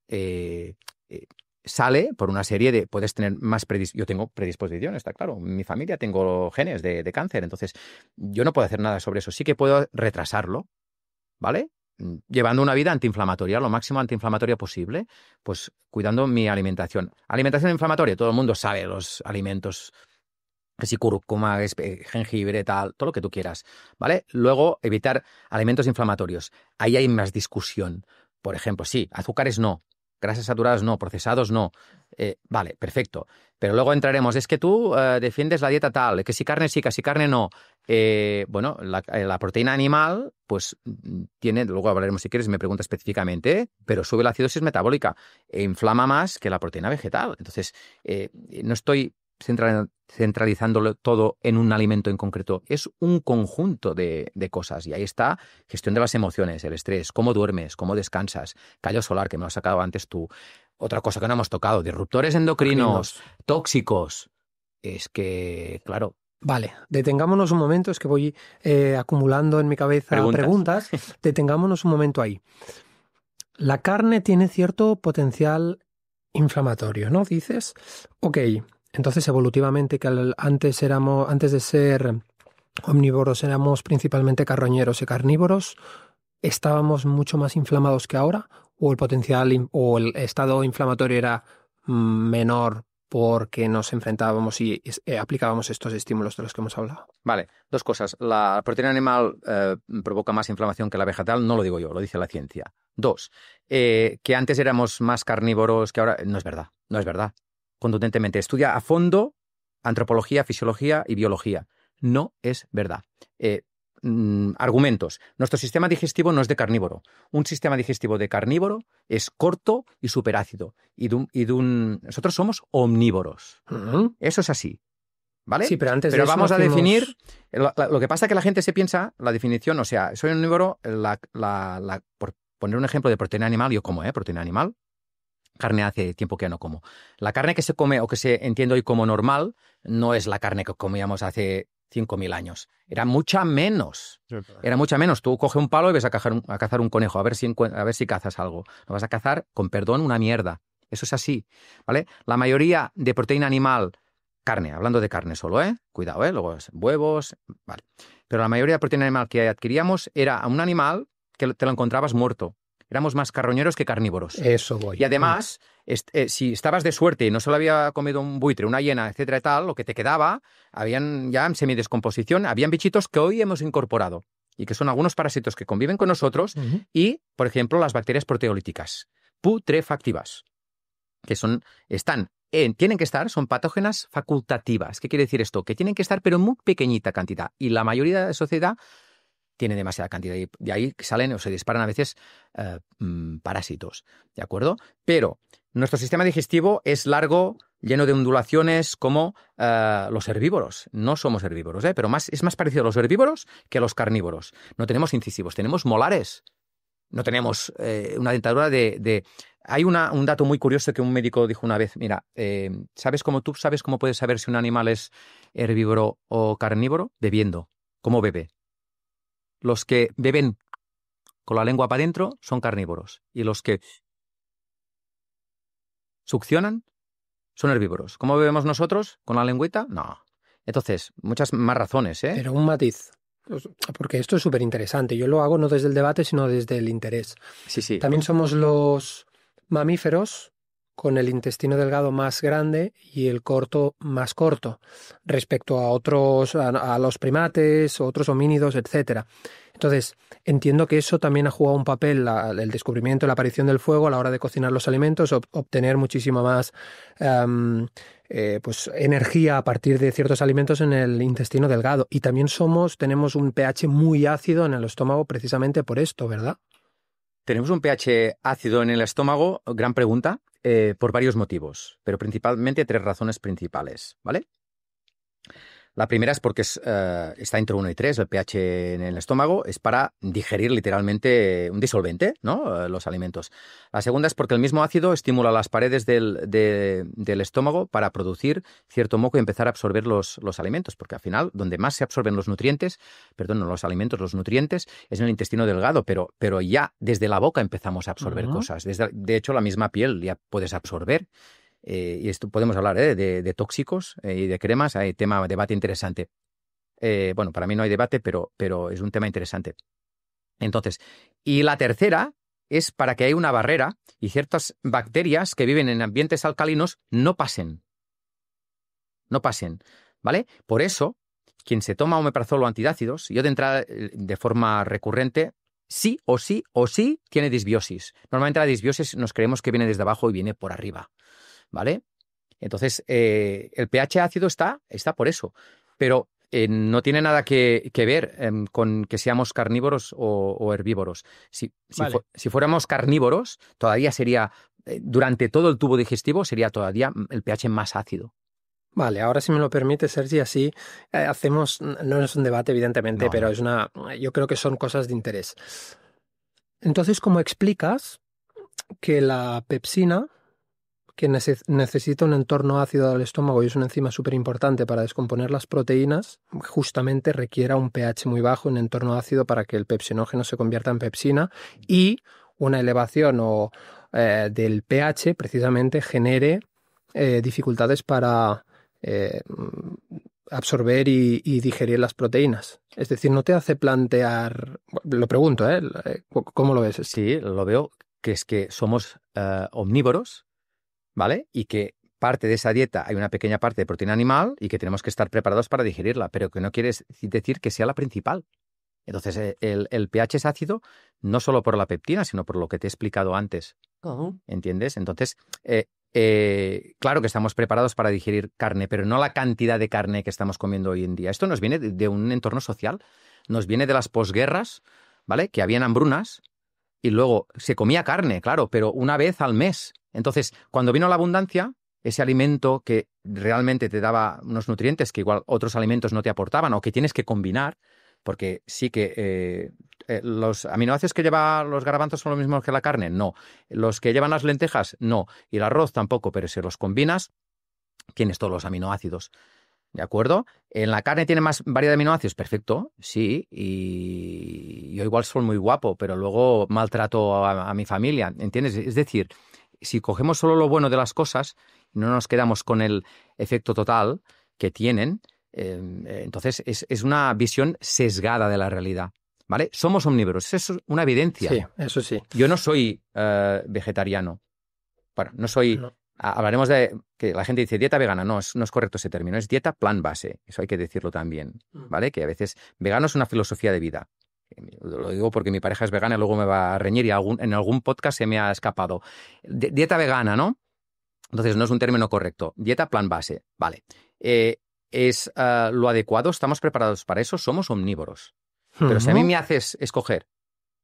sale por una serie de... Puedes tener más yo tengo predisposición, está claro. En mi familia tengo genes de cáncer, entonces yo no puedo hacer nada sobre eso. Sí que puedo retrasarlo, ¿vale? Llevando una vida antiinflamatoria, lo máximo antiinflamatoria posible, pues cuidando mi alimentación. Alimentación inflamatoria, todo el mundo sabe los alimentos, que si cúrcuma, jengibre, tal, todo lo que tú quieras, ¿vale? Luego, evitar alimentos inflamatorios. Ahí hay más discusión. Por ejemplo, sí, azúcares no. Grasas saturadas no, procesados no. Vale, perfecto. Pero luego entraremos, es que tú defiendes la dieta tal, que si carne sí, que si carne no. Bueno, la proteína animal, pues tiene, luego hablaremos si quieres, me pregunta específicamente, pero sube la acidosis metabólica e inflama más que la proteína vegetal. Entonces, no estoy centralizándolo todo en un alimento en concreto. Es un conjunto de cosas. Y ahí está gestión de las emociones, el estrés, cómo duermes, cómo descansas, callo solar, que me lo has sacado antes tú. Otra cosa que no hemos tocado, disruptores endocrinos, tóxicos. Es que, claro... Vale, detengámonos un momento, es que voy acumulando en mi cabeza preguntas. Detengámonos un momento ahí. La carne tiene cierto potencial inflamatorio, ¿no? Dices, ok, entonces evolutivamente que antes de ser omnívoros éramos principalmente carroñeros y carnívoros, ¿estábamos mucho más inflamados que ahora? ¿O el potencial o el estado inflamatorio era menor porque nos enfrentábamos y aplicábamos estos estímulos de los que hemos hablado? Vale, dos cosas. La proteína animal provoca más inflamación que la vegetal, no lo digo yo, lo dice la ciencia. Dos, que antes éramos más carnívoros que ahora, no es verdad, no es verdad. Contundentemente, estudia a fondo antropología, fisiología y biología. No es verdad. Argumentos. Nuestro sistema digestivo no es de carnívoro. Un sistema digestivo de carnívoro es corto y superácido. Nosotros somos omnívoros. Eso es así. ¿Vale? Sí, pero antes pero de eso vamos a definir... Lo que pasa es que la gente se piensa, la definición, o sea, soy omnívoro, por poner un ejemplo de proteína animal, yo como, proteína animal. Carne hace tiempo que ya no como. La carne que se come o que se entiende hoy como normal no es la carne que comíamos hace 5.000 años. Era mucha menos. Era mucha menos. Tú coges un palo y ves a cazar un conejo, a ver si cazas algo. No vas a cazar, con perdón, una mierda. Eso es así, ¿vale? La mayoría de proteína animal, carne, hablando de carne solo, cuidado, luego huevos, vale. Pero la mayoría de proteína animal que adquiríamos era un animal que te lo encontrabas muerto. Éramos más carroñeros que carnívoros. Eso voy. Y además, si estabas de suerte y no solo había comido un buitre, una hiena, etcétera y tal, lo que te quedaba, habían ya en semidescomposición, habían bichitos que hoy hemos incorporado y que son algunos parásitos que conviven con nosotros y, por ejemplo, las bacterias proteolíticas putrefactivas, que están tienen que estar, son patógenas facultativas. ¿Qué quiere decir esto? Que tienen que estar, pero en muy pequeñita cantidad. Y la mayoría de la sociedad tiene demasiada cantidad. Y de ahí salen o se disparan a veces parásitos. ¿De acuerdo? Pero nuestro sistema digestivo es largo, lleno de ondulaciones como los herbívoros. No somos herbívoros, pero es más parecido a los herbívoros que a los carnívoros. No tenemos incisivos, tenemos molares. No tenemos una dentadura de... Hay un dato muy curioso que un médico dijo una vez. Mira, ¿sabes cómo puedes saber si un animal es herbívoro o carnívoro? Bebiendo. ¿Cómo bebe? Los que beben con la lengua para adentro son carnívoros. Y los que succionan son herbívoros. ¿Cómo bebemos nosotros? ¿Con la lengüita? No. Entonces, muchas más razones, ¿eh? Pero un matiz, porque esto es súper interesante. Yo lo hago no desde el debate, sino desde el interés. Sí. También somos los mamíferos con el intestino delgado más grande y el corto más corto respecto a otros, a los primates, otros homínidos, etcétera. Entonces, entiendo que eso también ha jugado un papel, el descubrimiento, la aparición del fuego a la hora de cocinar los alimentos, obtener muchísima más pues energía a partir de ciertos alimentos en el intestino delgado. Y también tenemos un pH muy ácido en el estómago precisamente por esto, ¿verdad? Tenemos un pH ácido en el estómago, gran pregunta, por varios motivos, pero principalmente 3 razones principales, ¿vale? La primera es porque está entre 1 y 3, el pH en el estómago, es para digerir literalmente un disolvente, ¿no? Los alimentos. La segunda es porque el mismo ácido estimula las paredes del estómago para producir cierto moco y empezar a absorber los alimentos, porque al final donde más se absorben los nutrientes, no los alimentos, los nutrientes, es en el intestino delgado, pero ya desde la boca empezamos a absorber cosas. De hecho, la misma piel ya puedes absorber. Y esto podemos hablar de tóxicos y de cremas, hay debate interesante. Bueno, para mí no hay debate, pero es un tema interesante. Entonces, y la tercera es para que haya una barrera y ciertas bacterias que viven en ambientes alcalinos no pasen, ¿vale? Por eso, quien se toma omeprazol o antidácidos, yo de entrada, de forma recurrente, sí o sí tiene disbiosis. Normalmente la disbiosis nos creemos que viene desde abajo y viene por arriba. ¿Vale? Entonces, el pH ácido está por eso, pero no tiene nada que ver con que seamos carnívoros o herbívoros. Si fuéramos carnívoros, todavía sería, durante todo el tubo digestivo, sería todavía el pH más ácido. Vale, ahora si me lo permite, Sergi, así hacemos, no es un debate evidentemente, pero yo creo que son cosas de interés. Entonces, ¿cómo explicas que la pepsina, que necesita un entorno ácido del estómago y es una enzima súper importante para descomponer las proteínas, justamente requiera un pH muy bajo, un entorno ácido para que el pepsinógeno se convierta en pepsina y una elevación del pH precisamente genere dificultades para absorber y digerir las proteínas? Es decir, ¿no te hace plantear, lo pregunto, ¿cómo lo ves? Sí, lo veo, que es que somos omnívoros, ¿vale? Y que parte de esa dieta hay una pequeña parte de proteína animal y que tenemos que estar preparados para digerirla, pero que no quiere decir que sea la principal. Entonces, el pH es ácido no solo por la peptina, sino por lo que te he explicado antes. ¿Entiendes? Entonces, claro que estamos preparados para digerir carne, pero no la cantidad de carne que estamos comiendo hoy en día. Esto nos viene de un entorno social, nos viene de las posguerras, ¿vale? Que habían hambrunas y luego se comía carne, claro, pero una vez al mes. Entonces, cuando vino la abundancia, ese alimento que realmente te daba unos nutrientes que igual otros alimentos no te aportaban o que tienes que combinar, porque sí que los aminoácidos que llevan los garbanzos son los mismos que la carne, no. Los que llevan las lentejas, no. Y el arroz tampoco, pero si los combinas, tienes todos los aminoácidos. ¿De acuerdo? ¿En la carne tiene más variedad de aminoácidos? Perfecto, sí. Y yo igual soy muy guapo, pero luego maltrato a mi familia, ¿entiendes? Es decir, si cogemos solo lo bueno de las cosas y no nos quedamos con el efecto total que tienen, entonces es una visión sesgada de la realidad, ¿vale? Somos omnívoros, eso es una evidencia. Sí, eso sí. Yo no soy vegetariano. Bueno, no soy... No. Hablaremos de que la gente dice dieta vegana. No es correcto ese término. Es dieta plan base. Eso hay que decirlo también, ¿vale? Que a veces vegano es una filosofía de vida. Lo digo porque mi pareja es vegana y luego me va a reñir y en algún podcast se me ha escapado. Dieta vegana, ¿no? Entonces, no es un término correcto. Dieta plan base. Vale. ¿Es lo adecuado? ¿Estamos preparados para eso? Somos omnívoros. Pero si a mí me haces escoger,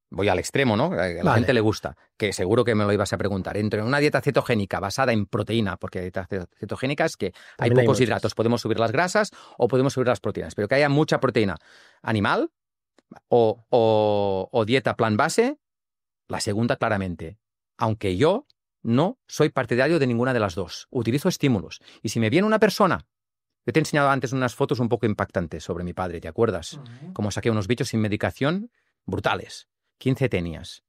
voy al extremo, ¿no? A la gente le gusta, que seguro que me lo ibas a preguntar, entre una dieta cetogénica basada en proteína, porque dieta cetogénica es que hay pocos hidratos, podemos subir las grasas o podemos subir las proteínas, pero que haya mucha proteína animal o dieta plan base, la segunda claramente. Aunque yo no soy partidario de ninguna de las dos. Utilizo estímulos. Y si me viene una persona, yo te he enseñado antes unas fotos un poco impactantes sobre mi padre, ¿te acuerdas? Cómo saqué unos bichos sin medicación brutales. 15 tenias.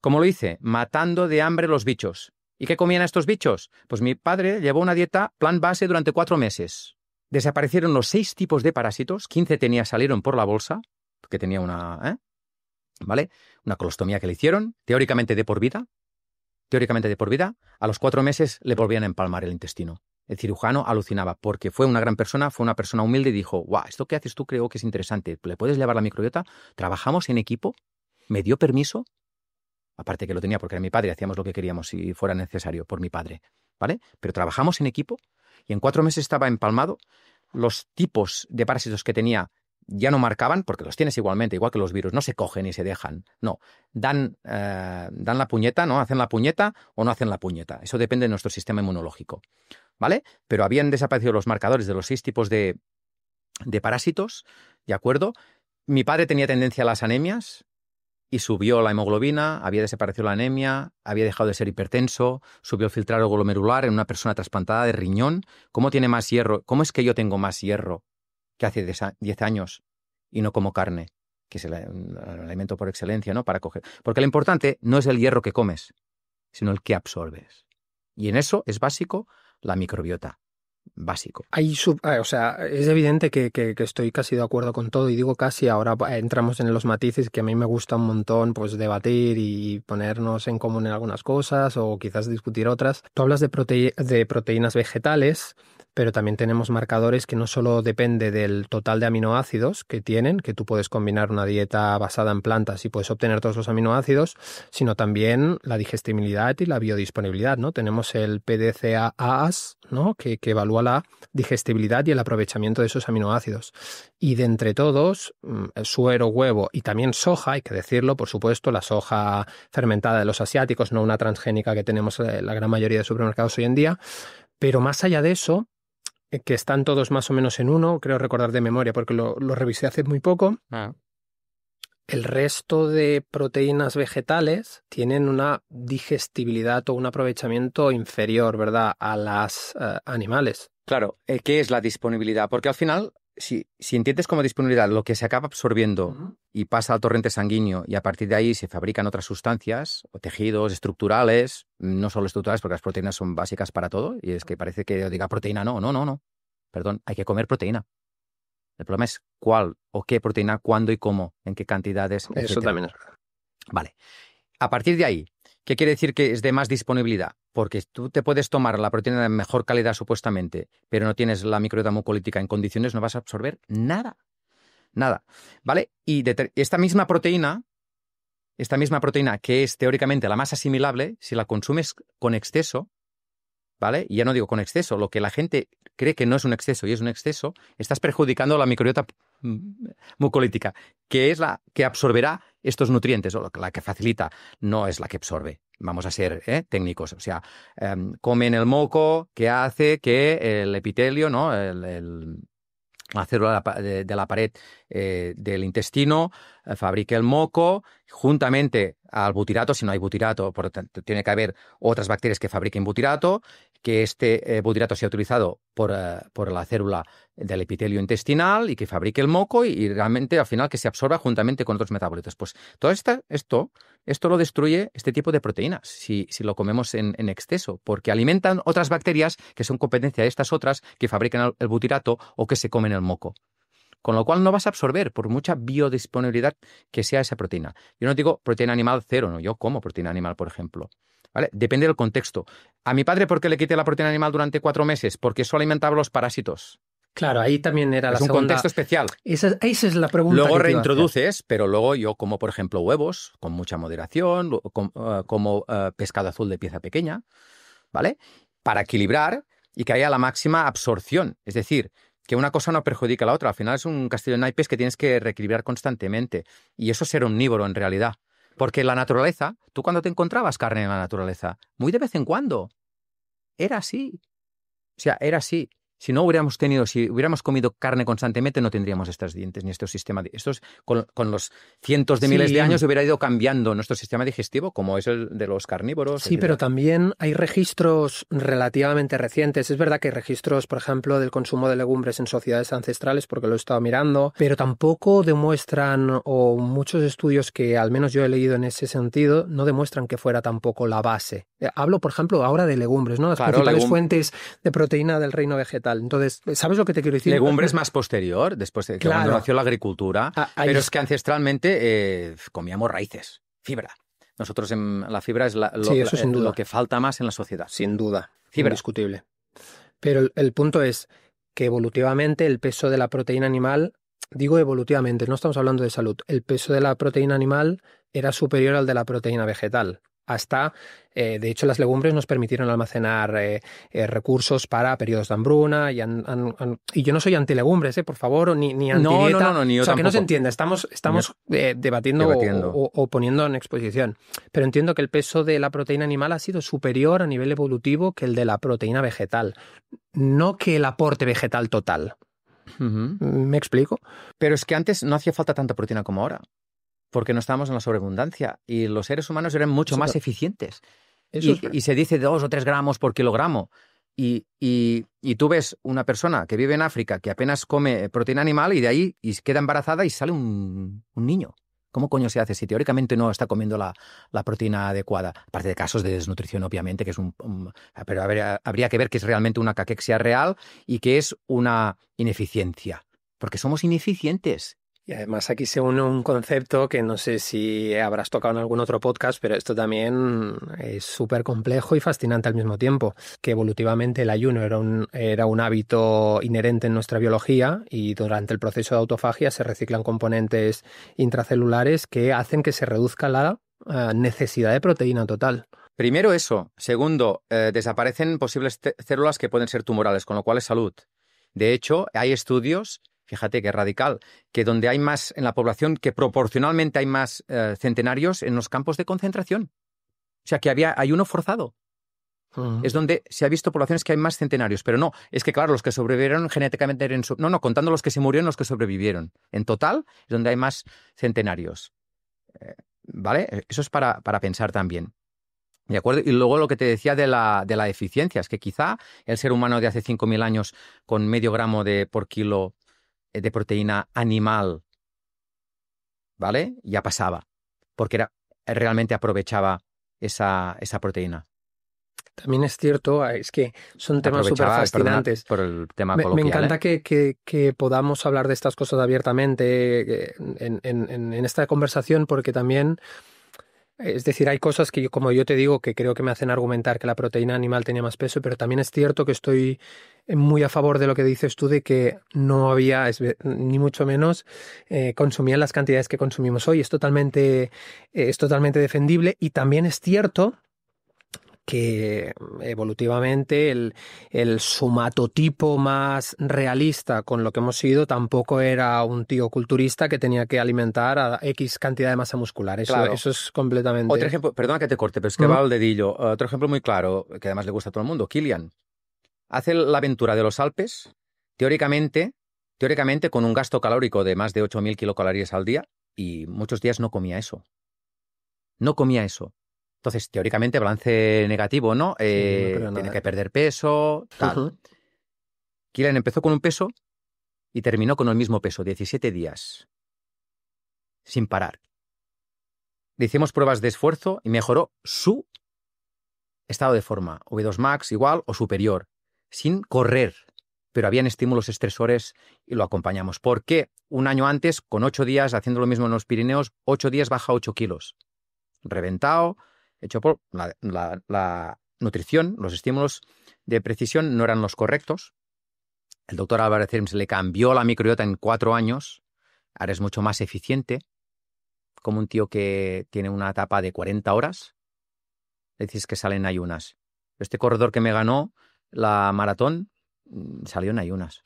¿Cómo lo hice? Matando de hambre los bichos. ¿Y qué comían estos bichos? Pues mi padre llevó una dieta plan base durante 4 meses. Desaparecieron los 6 tipos de parásitos, 15 tenias salieron por la bolsa, porque tenía una... ¿Vale? Una colostomía que le hicieron, teóricamente de por vida. A los 4 meses le volvían a empalmar el intestino. El cirujano alucinaba porque fue una gran persona, fue una persona humilde y dijo, guau, esto que haces tú creo que es interesante, ¿le puedes llevar la microbiota? Trabajamos en equipo, me dio permiso, aparte que lo tenía porque era mi padre, hacíamos lo que queríamos si fuera necesario por mi padre, ¿vale? Pero trabajamos en equipo y en 4 meses estaba empalmado, los tipos de parásitos que tenía ya no marcaban, porque los tienes igualmente, igual que los virus, no se cogen y se dejan, no, dan la puñeta, ¿no? Hacen la puñeta o no hacen la puñeta, eso depende de nuestro sistema inmunológico, ¿vale? Pero habían desaparecido los marcadores de los 6 tipos de parásitos, ¿de acuerdo? Mi padre tenía tendencia a las anemias y subió la hemoglobina, había desaparecido la anemia, había dejado de ser hipertenso, subió el filtrado glomerular en una persona trasplantada de riñón. ¿Cómo tiene más hierro? ¿Cómo es que yo tengo más hierro que hace 10 años y no como carne, que es el alimento por excelencia, ¿no? Para coger. Porque lo importante no es el hierro que comes, sino el que absorbes. Y en eso es básico la microbiota. Básico. O sea, es evidente que estoy casi de acuerdo con todo y digo casi, ahora entramos en los matices que a mí me gusta un montón pues debatir y ponernos en común en algunas cosas o quizás discutir otras. Tú hablas de proteínas vegetales, pero también tenemos marcadores que no solo depende del total de aminoácidos que tienen, que tú puedes combinar una dieta basada en plantas y puedes obtener todos los aminoácidos, sino también la digestibilidad y la biodisponibilidad, ¿no? Tenemos el PDCA-AS, ¿no? Que evalúa la digestibilidad y el aprovechamiento de esos aminoácidos. Y de entre todos, suero, huevo y también soja, hay que decirlo, por supuesto, la soja fermentada de los asiáticos, no una transgénica que tenemos en la gran mayoría de supermercados hoy en día, pero más allá de eso, que están todos más o menos en uno, creo recordar de memoria porque lo revisé hace muy poco. El resto de proteínas vegetales tienen una digestibilidad o un aprovechamiento inferior, ¿verdad?, a las animales. Claro, ¿qué es la disponibilidad? Porque al final, si entiendes como disponibilidad lo que se acaba absorbiendo y pasa al torrente sanguíneo y a partir de ahí se fabrican otras sustancias o tejidos estructurales, no solo estructurales porque las proteínas son básicas para todo y es que parece que diga proteína, no. Perdón, hay que comer proteína. El problema es cuál o qué proteína, cuándo y cómo, en qué cantidades, etc. Eso también es verdad. Vale. A partir de ahí, ¿qué quiere decir que es de más disponibilidad? Porque tú te puedes tomar la proteína de mejor calidad supuestamente, pero no tienes la microbiota mucolítica en condiciones, no vas a absorber nada. Nada. ¿Vale? Y esta misma proteína, que es teóricamente la más asimilable, si la consumes con exceso, ¿vale? Y ya no digo con exceso, lo que la gente cree que no es un exceso y es un exceso, estás perjudicando la microbiota mucolítica, que es la que absorberá estos nutrientes, o la que facilita, no es la que absorbe. Vamos a ser técnicos, o sea, comen el moco que hace que el epitelio, ¿no? La célula de la pared del intestino fabrique el moco juntamente al butirato, si no hay butirato, por lo tanto, tiene que haber otras bacterias que fabriquen butirato, que este butirato sea utilizado por la célula del epitelio intestinal y que fabrique el moco y realmente al final que se absorba juntamente con otros metabolitos. Pues todo esto lo destruye este tipo de proteínas si lo comemos en exceso, porque alimentan otras bacterias que son competencia de estas otras que fabrican el butirato o que se comen el moco. Con lo cual no vas a absorber por mucha biodisponibilidad que sea esa proteína. Yo no digo proteína animal cero, no, yo como proteína animal, por ejemplo. ¿Vale? Depende del contexto. A mi padre, ¿por qué le quité la proteína animal durante 4 meses? Porque eso alimentaba los parásitos. Claro, ahí también era la segunda. Es un contexto especial. Esa es la pregunta. Luego reintroduces, pero luego yo como, por ejemplo, huevos con mucha moderación, como pescado azul de pieza pequeña, ¿vale? para equilibrar y que haya la máxima absorción. Es decir, que una cosa no perjudica a la otra. Al final es un castillo de naipes que tienes que reequilibrar constantemente. Y eso es ser omnívoro en realidad. Porque la naturaleza, tú cuando te encontrabas carne en la naturaleza, muy de vez en cuando, era así. O sea, era así. Si hubiéramos comido carne constantemente, no tendríamos estos dientes ni este sistema. Con los cientos de miles de años hubiera ido cambiando nuestro sistema digestivo, como es el de los carnívoros. Sí, pero también hay registros relativamente recientes. Es verdad que hay registros, por ejemplo, del consumo de legumbres en sociedades ancestrales, porque lo he estado mirando, pero tampoco demuestran, o muchos estudios que al menos yo he leído en ese sentido, no demuestran que fuera tampoco la base. Hablo, por ejemplo, ahora de legumbres, ¿no? Las principales fuentes de proteína del reino vegetal. Entonces, ¿sabes lo que te quiero decir? Legumbres más posterior, después de que cuando nació la agricultura, pero es que ancestralmente comíamos raíces, fibra. Nosotros la fibra es lo que falta más en la sociedad. Sin duda, fibra. Indiscutible. Pero el punto es que evolutivamente el peso de la proteína animal, digo evolutivamente, no estamos hablando de salud, el peso de la proteína animal era superior al de la proteína vegetal. Hasta, de hecho, las legumbres nos permitieron almacenar recursos para periodos de hambruna y yo no soy antilegumbres, por favor, ni antidieta. No, ni yo o sea, tampoco. que no se entiende, estamos debatiendo. O poniendo en exposición. Pero entiendo que el peso de la proteína animal ha sido superior a nivel evolutivo que el de la proteína vegetal, no que el aporte vegetal total. ¿Me explico? Pero es que antes no hacía falta tanta proteína como ahora, porque no estábamos en la sobreabundancia y los seres humanos eran mucho más eficientes. Y se dice 2 o 3 gramos por kilogramo. Y tú ves una persona que vive en África que apenas come proteína animal y de ahí queda embarazada y sale un niño. ¿Cómo coño se hace si teóricamente no está comiendo la proteína adecuada? Aparte de casos de desnutrición, obviamente, que es pero habría que ver que es realmente una caquexia real y que es una ineficiencia. Porque somos ineficientes. Y además aquí se une un concepto que no sé si habrás tocado en algún otro podcast, pero esto también es súper complejo y fascinante al mismo tiempo, que evolutivamente el ayuno era un hábito inherente en nuestra biología y durante el proceso de autofagia se reciclan componentes intracelulares que hacen que se reduzca la necesidad de proteína total. Primero eso. Segundo, desaparecen posibles células que pueden ser tumorales, con lo cual es salud. De hecho, hay estudios... Fíjate qué radical, que donde hay más en la población, que proporcionalmente hay más centenarios en los campos de concentración. O sea, que había ayuno forzado. Es donde se ha visto poblaciones que hay más centenarios. Pero no, es que claro, los que sobrevivieron genéticamente eran... No, contando los que se murieron, los que sobrevivieron. En total es donde hay más centenarios. ¿Vale? Eso es para pensar también. ¿De acuerdo? Y luego lo que te decía de la eficiencia, es que quizá el ser humano de hace 5.000 años con medio gramo por kilo de proteína animal, ¿vale? Ya pasaba, porque realmente aprovechaba esa proteína. También es cierto, es que son temas súper fascinantes. Por el tema coloquial. Me encanta que podamos hablar de estas cosas abiertamente en esta conversación, porque también... Es decir, hay cosas que, como yo te digo, que creo que me hacen argumentar que la proteína animal tenía más peso, pero también es cierto que estoy muy a favor de lo que dices tú, de que no había, ni mucho menos, consumían las cantidades que consumimos hoy. Es totalmente defendible y también es cierto que evolutivamente el somatotipo más realista con lo que hemos sido tampoco era un tío culturista que tenía que alimentar a X cantidad de masa muscular. Eso es completamente... Otro ejemplo, perdona que te corte, pero es que va al dedillo. Otro ejemplo muy claro, que además le gusta a todo el mundo, Kilian. Hace la aventura de los Alpes, teóricamente con un gasto calórico de más de 8.000 kilocalorías al día, y muchos días no comía eso. No comía eso. Entonces, teóricamente, balance negativo, ¿no? Tiene que perder peso, tal. Kilian empezó con un peso y terminó con el mismo peso, 17 días, sin parar. Le hicimos pruebas de esfuerzo y mejoró su estado de forma, V2 Max igual o superior, sin correr. Pero habían estímulos estresores y lo acompañamos. ¿Por qué? Un año antes, con 8 días, haciendo lo mismo en los Pirineos, 8 días baja 8 kilos. Reventado, hecho por la nutrición, los estímulos de precisión no eran los correctos. El doctor Álvarez Herms le cambió la microbiota en 4 años. Ahora es mucho más eficiente, como un tío que tiene una etapa de 40 horas. Le dices que salen ayunas. Este corredor que me ganó la maratón salió en ayunas.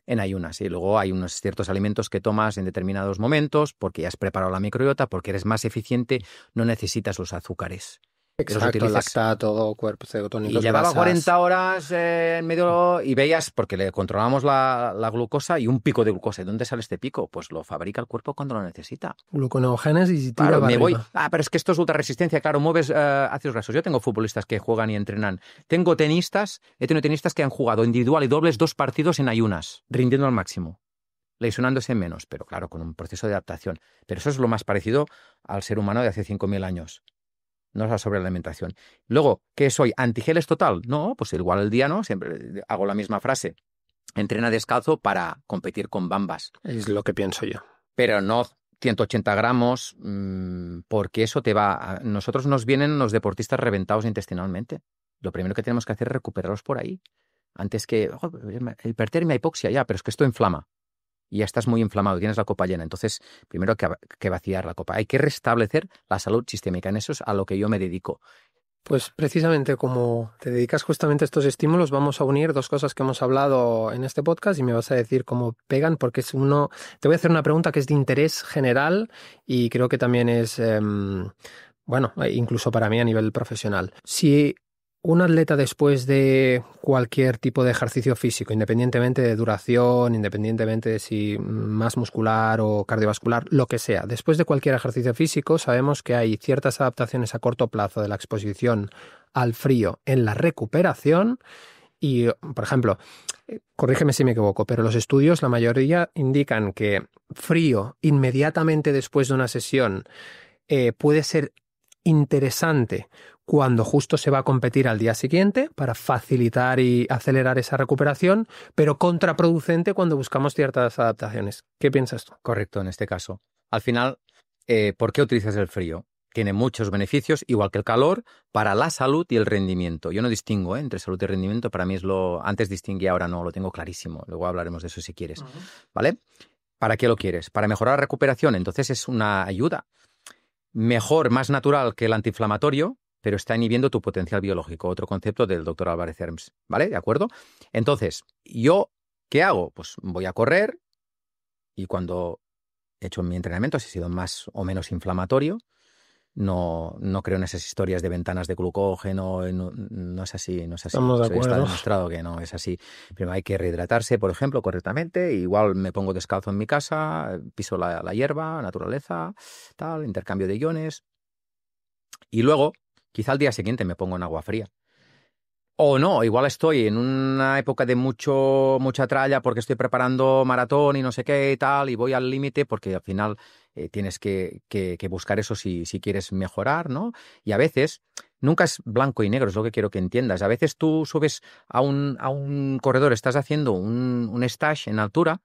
En ayunas. Y luego hay unos ciertos alimentos que tomas en determinados momentos porque ya has preparado la microbiota, porque eres más eficiente, no necesitas los azúcares. Exacto, lactato, cuerpos cetónicos, y llevaba grasas. 40 horas en medio y veías, porque le controlamos la glucosa y un pico de glucosa. ¿De dónde sale este pico? Pues lo fabrica el cuerpo cuando lo necesita. Gluconeogénesis y tira Claro, para me voy. arriba. Pero es que esto es ultra resistencia. Claro, mueves ácidos grasos. Yo tengo futbolistas que juegan y entrenan. He tenido tenistas que han jugado individual y dobles 2 partidos en ayunas, rindiendo al máximo, lesionándose menos, pero claro, con un proceso de adaptación. Pero eso es lo más parecido al ser humano de hace 5.000 años. No es la sobrealimentación. Luego, ¿qué soy? ¿Antigeles total? No, pues igual el día no, siempre hago la misma frase. Entrena descalzo para competir con bambas. Es lo que pienso yo. Pero no 180 gramos, porque eso te va... Nosotros nos vienen los deportistas reventados intestinalmente. Lo primero que tenemos que hacer es recuperarlos por ahí. Antes que... hipertermia, hipoxia, ya, pero es que esto inflama. Y ya estás muy inflamado, tienes la copa llena. Entonces, primero que vaciar la copa. Hay que restablecer la salud sistémica. En eso es a lo que yo me dedico. Pues precisamente como te dedicas justamente a estos estímulos, vamos a unir 2 cosas que hemos hablado en este podcast y me vas a decir cómo pegan, porque es uno... Te voy a hacer una pregunta que es de interés general y creo que también es, bueno, incluso para mí a nivel profesional. Si un atleta después de cualquier tipo de ejercicio físico, independientemente de duración, independientemente de si más muscular o cardiovascular, lo que sea, después de cualquier ejercicio físico sabemos que hay ciertas adaptaciones a corto plazo de la exposición al frío en la recuperación y, por ejemplo, corrígeme si me equivoco, pero los estudios, la mayoría indican que frío inmediatamente después de una sesión puede ser interesante cuando justo se va a competir al día siguiente para facilitar y acelerar esa recuperación, pero contraproducente cuando buscamos ciertas adaptaciones. ¿Qué piensas tú? Correcto, en este caso. Al final, ¿por qué utilizas el frío? Tiene muchos beneficios, igual que el calor, para la salud y el rendimiento. Yo no distingo entre salud y rendimiento, para mí es lo... Antes distinguía, ahora no, lo tengo clarísimo. Luego hablaremos de eso si quieres. ¿Vale? ¿Para qué lo quieres? Para mejorar la recuperación, entonces es una ayuda. Mejor, más natural que el antiinflamatorio, pero está inhibiendo tu potencial biológico. Otro concepto del doctor Álvarez Herms. ¿Vale? ¿De acuerdo? Entonces, ¿yo qué hago? Pues voy a correr y cuando he hecho mi entrenamiento, si ha sido más o menos inflamatorio, no creo en esas historias de ventanas de glucógeno, no es así, no es así. Estamos de acuerdo. Está demostrado que no es así. Primero hay que rehidratarse, por ejemplo, correctamente. Igual me pongo descalzo en mi casa, piso la hierba, naturaleza, tal, intercambio de iones. Y luego, quizá al día siguiente me pongo en agua fría. O no, igual estoy en una época de mucha tralla porque estoy preparando maratón y no sé qué y tal, y voy al límite porque al final tienes que buscar eso si quieres mejorar, ¿no? Y a veces, nunca es blanco y negro, es lo que quiero que entiendas. A veces tú subes a un corredor, estás haciendo un stage en altura